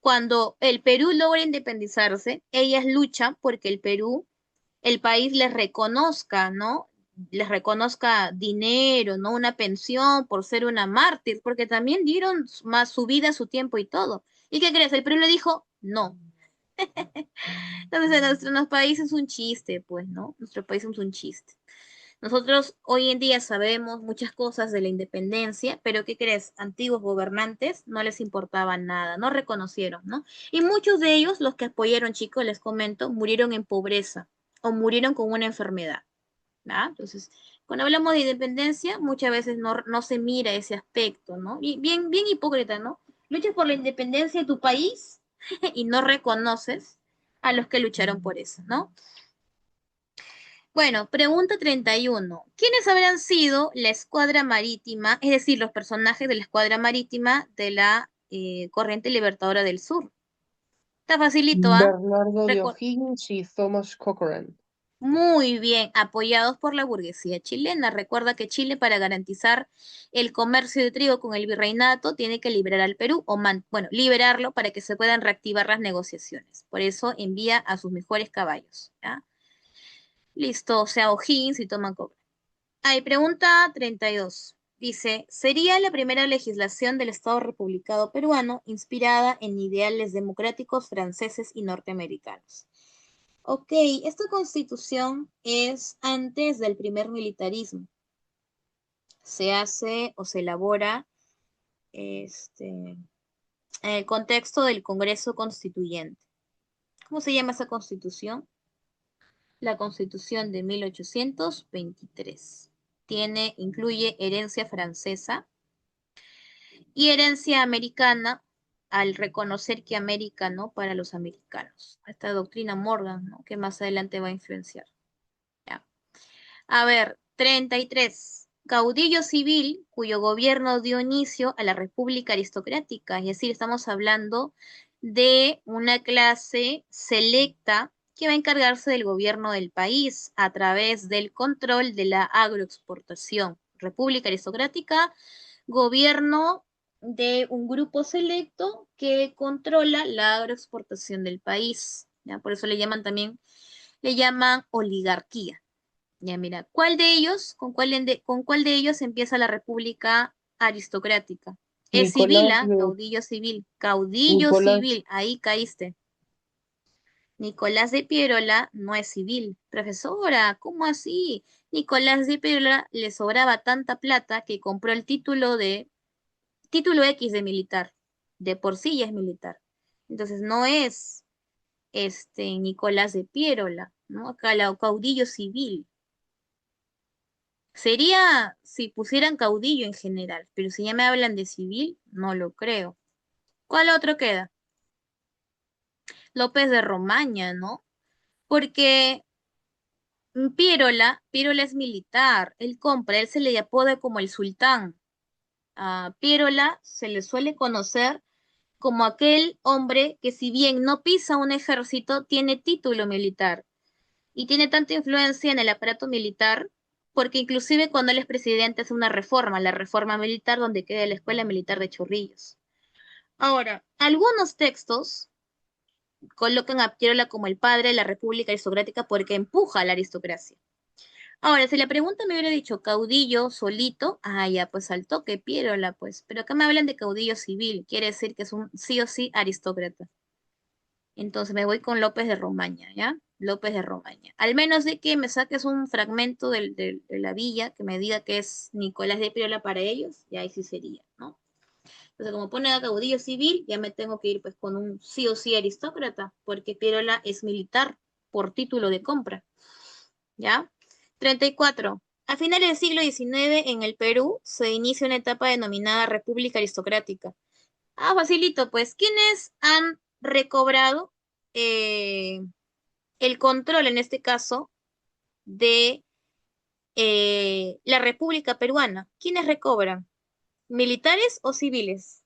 cuando el Perú logra independizarse, ellas luchan porque el país les reconozca, ¿no? Les reconozca dinero, ¿no? Una pensión por ser una mártir, porque también dieron más su vida, su tiempo y todo. ¿Y qué crees? El Perú le dijo, no. Entonces, en nuestro país es un chiste, pues, ¿no? Nuestro país es un chiste. Nosotros hoy en día sabemos muchas cosas de la independencia, pero ¿qué crees? Antiguos gobernantes no les importaba nada, no reconocieron, ¿no? Y muchos de ellos, los que apoyaron, chicos, les comento, murieron en pobreza o murieron con una enfermedad, ¿no? Entonces, cuando hablamos de independencia, muchas veces no se mira ese aspecto, ¿no? Y bien hipócrita, ¿no? Luchas por la independencia de tu país y no reconoces a los que lucharon por eso, ¿no? Bueno, pregunta 31. ¿Quiénes habrán sido la escuadra marítima, es decir, los personajes de la escuadra marítima de la Corriente Libertadora del Sur? Está facilito, ¿ah? Bernardo de Recu- O'Higgins y Thomas Cochrane. Muy bien, apoyados por la burguesía chilena. Recuerda que Chile, para garantizar el comercio de trigo con el virreinato, tiene que liberar al Perú, bueno, liberarlo para que se puedan reactivar las negociaciones. Por eso envía a sus mejores caballos, ¿ya? Listo, o sea, O'Higgins y Thomas Cochrane. Hay pregunta 32. Dice, sería la primera legislación del Estado republicano peruano inspirada en ideales democráticos franceses y norteamericanos. Ok, esta constitución es antes del primer militarismo. Se hace o se elabora en el contexto del Congreso Constituyente. ¿Cómo se llama esa constitución? La Constitución de 1823. Incluye herencia francesa y herencia americana al reconocer que América, ¿no? Para los americanos. Esta doctrina Morgan, ¿no? Que más adelante va a influenciar. ¿Ya? A ver, 33. Caudillo civil cuyo gobierno dio inicio a la República Aristocrática. Es decir, estamos hablando de una clase selecta que va a encargarse del gobierno del país a través del control de la agroexportación. República Aristocrática, gobierno de un grupo selecto que controla la agroexportación del país. ¿Ya? Por eso le llaman oligarquía. Ya, mira, con cuál de ellos empieza la República Aristocrática? Es civil, Nicolás ¿ah? de Caudillo Nicolás, civil, ahí caíste. Nicolás de Pierola no es civil. Profesora, ¿cómo así? Nicolás de Pierola le sobraba tanta plata que compró el título X de militar. De por sí ya es militar. Entonces no es Nicolás de Pierola, ¿no? Acá caudillo civil. Sería si pusieran caudillo en general, pero si ya me hablan de civil, no lo creo. ¿Cuál otro queda? López de Romaña, ¿no? Porque Piérola es militar, él se le apoda como el sultán. A Piérola se le suele conocer como aquel hombre que si bien no pisa un ejército, tiene título militar y tiene tanta influencia en el aparato militar, porque inclusive cuando él es presidente hace una reforma, la reforma militar donde queda la Escuela Militar de Chorrillos. Ahora, algunos textos colocan a Piérola como el padre de la República Aristocrática porque empuja a la aristocracia. Ahora, si la pregunta me hubiera dicho caudillo solito, ya, pues al toque Piérola, pues. Pero acá me hablan de caudillo civil, quiere decir que es un sí o sí aristócrata. Entonces me voy con López de Romaña, ¿ya? López de Romaña. Al menos de que me saques un fragmento de la villa que me diga que es Nicolás de Piérola para ellos, y ahí sí sería, ¿no? Entonces, como pone a caudillo civil, ya me tengo que ir pues con un sí o sí aristócrata, porque Piérola es militar por título de compra, ¿ya? 34. A finales del siglo XIX en el Perú se inicia una etapa denominada República Aristocrática. Facilito, pues, ¿quiénes han recobrado eh, el control, en este caso, de la República Peruana? ¿Quiénes recobran? ¿Militares o civiles?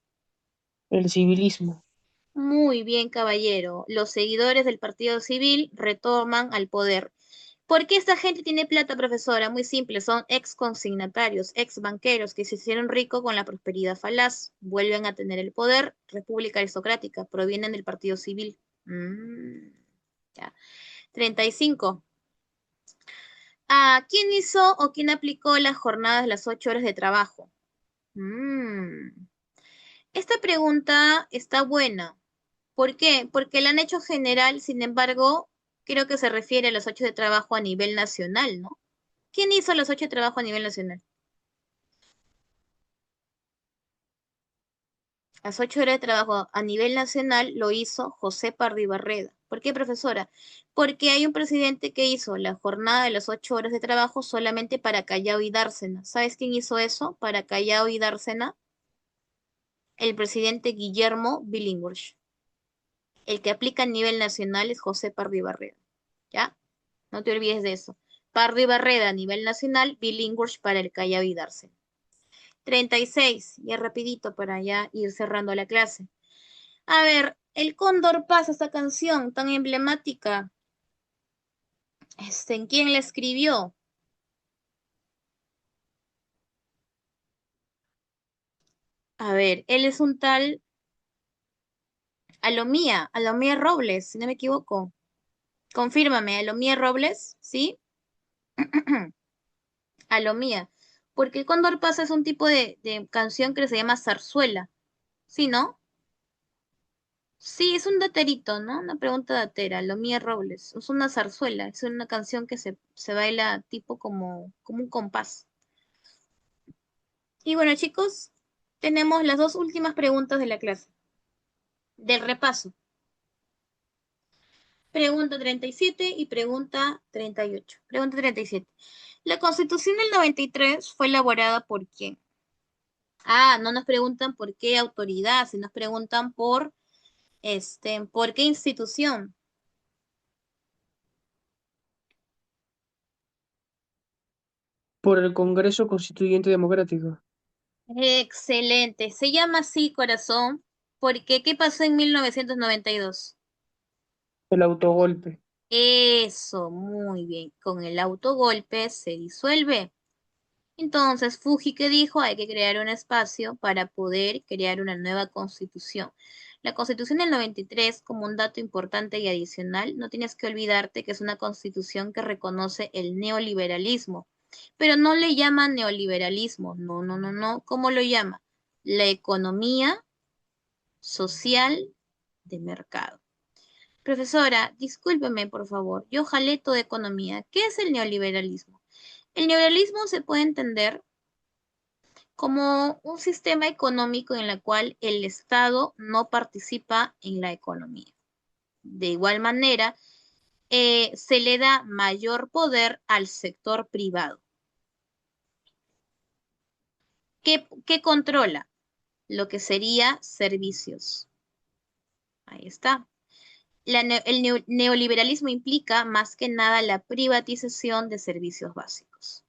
el civilismo. Muy bien, caballero. Los seguidores del Partido Civil retoman al poder. ¿Por qué esta gente tiene plata, profesora? Muy simple, son ex consignatarios, ex banqueros que se hicieron ricos con la prosperidad falaz, vuelven a tener el poder, república aristocrática, provienen del Partido Civil. Ya. 35. ¿Quién hizo o quién aplicó las jornadas de las 8 horas de trabajo? Mm, Esta pregunta está buena. ¿Por qué? Porque la han hecho general, sin embargo, creo que se refiere a las 8 de trabajo a nivel nacional, ¿no? ¿Quién hizo las 8 de trabajo a nivel nacional? Las 8 horas de trabajo a nivel nacional lo hizo José Pardo y Barreda. ¿Por qué, profesora? Porque hay un presidente que hizo la jornada de las 8 horas de trabajo solamente para Callao y Dársena. ¿Sabes quién hizo eso para Callao y Dársena? El presidente Guillermo Billinghurst. El que aplica a nivel nacional es José Pardo y Barreda. ¿Ya? No te olvides de eso. Pardo y Barreda a nivel nacional, Billinghurst para el Callao y Dársena. 36, ya rapidito para ya ir cerrando la clase. A ver, el Cóndor pasa esta canción tan emblemática. ¿En quién la escribió? A ver, él es un tal Alomía Robles, si no me equivoco. Confírmame, Alomía Robles, ¿sí? Alomía. Porque Cóndor pasa es un tipo de canción que se llama zarzuela, ¿sí, no? Sí, es un daterito, ¿no? Una pregunta datera, lo mía Robles. Es una zarzuela, es una canción que se baila tipo como un compás. Y bueno, chicos, tenemos las dos últimas preguntas de la clase, del repaso. Pregunta 37 y pregunta 38. Pregunta 37. La Constitución del 93 fue elaborada por quién? Ah, no nos preguntan por qué autoridad, sino nos preguntan por qué institución. Por el Congreso Constituyente Democrático. Excelente. Se llama así, corazón, porque ¿qué pasó en 1992? El autogolpe. Eso, muy bien. Con el autogolpe se disuelve. Entonces, Fuji, ¿qué dijo? Hay que crear un espacio para poder crear una nueva constitución. La constitución del 93, como un dato importante y adicional, no tienes que olvidarte que es una constitución que reconoce el neoliberalismo, pero no le llama neoliberalismo, no, no, no, no. ¿Cómo lo llama? La economía social de mercado. Profesora, discúlpeme, por favor, yo jalé toda economía. ¿Qué es el neoliberalismo? El neoliberalismo se puede entender como un sistema económico en el cual el Estado no participa en la economía. De igual manera, se le da mayor poder al sector privado. ¿Qué controla? Lo que sería servicios. Ahí está. El neoliberalismo implica más que nada la privatización de servicios básicos.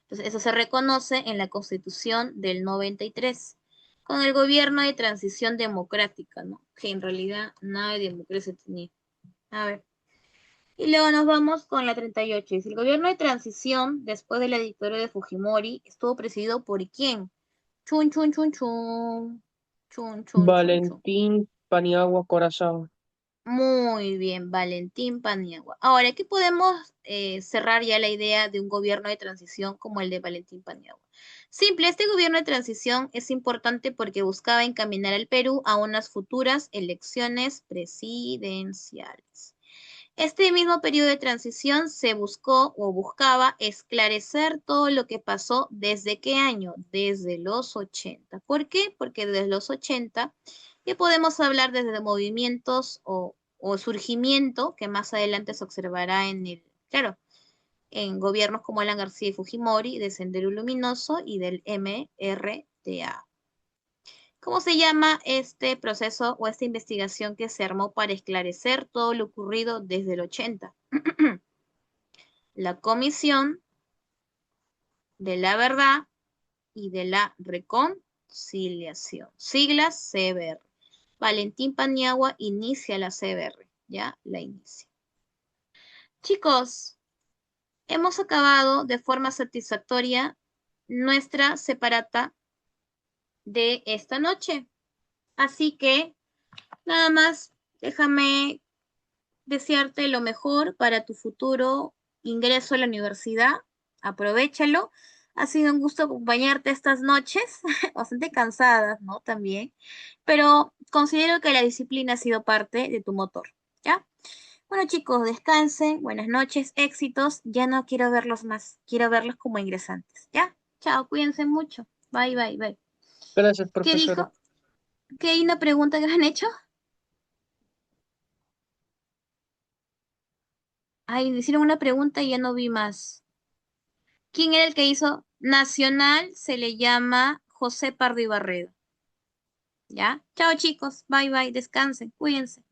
Entonces, eso se reconoce en la Constitución del 93, con el gobierno de transición democrática, ¿no? Que en realidad nada de democracia tenía. A ver. Y luego nos vamos con la 38. Dice, el gobierno de transición, después de la dictadura de Fujimori, estuvo presidido por ¿quién? Chun, chun, chun, chun. Chun, chun, chun, chun. Valentín Paniagua Corazón. Muy bien, Valentín Paniagua. Ahora, aquí podemos cerrar ya la idea de un gobierno de transición como el de Valentín Paniagua. Simple, este gobierno de transición es importante porque buscaba encaminar al Perú a unas futuras elecciones presidenciales. Este mismo periodo de transición se buscó o buscaba esclarecer todo lo que pasó desde qué año, desde los 80. ¿Por qué? Porque desde los 80 ya podemos hablar desde movimientos o surgimiento que más adelante se observará claro, en gobiernos como Alan García y Fujimori, de Sendero Luminoso y del MRTA. ¿Cómo se llama este proceso o esta investigación que se armó para esclarecer todo lo ocurrido desde el 80? La Comisión de la Verdad y de la Reconciliación. Siglas CBR. Valentín Paniagua inicia la CBR. Ya la inicia. Chicos, hemos acabado de forma satisfactoria nuestra separata de esta noche. Así que nada más, déjame desearte lo mejor para tu futuro ingreso a la universidad. Aprovéchalo. Ha sido un gusto acompañarte estas noches, bastante cansadas, ¿no? También, pero considero que la disciplina ha sido parte de tu motor, ¿ya? Bueno, chicos, descansen, buenas noches, éxitos. Ya no quiero verlos más, quiero verlos como ingresantes, ¿ya? Chao, cuídense mucho. Bye, bye, bye. Gracias, ¿Qué profesora. dijo? ¿Qué hay una pregunta que me han hecho? Ay, me hicieron una pregunta y ya no vi más. ¿Quién era el que hizo? Nacional se le llama José Pardo y Barredo. ¿Ya? Chao chicos, bye bye, descansen, cuídense.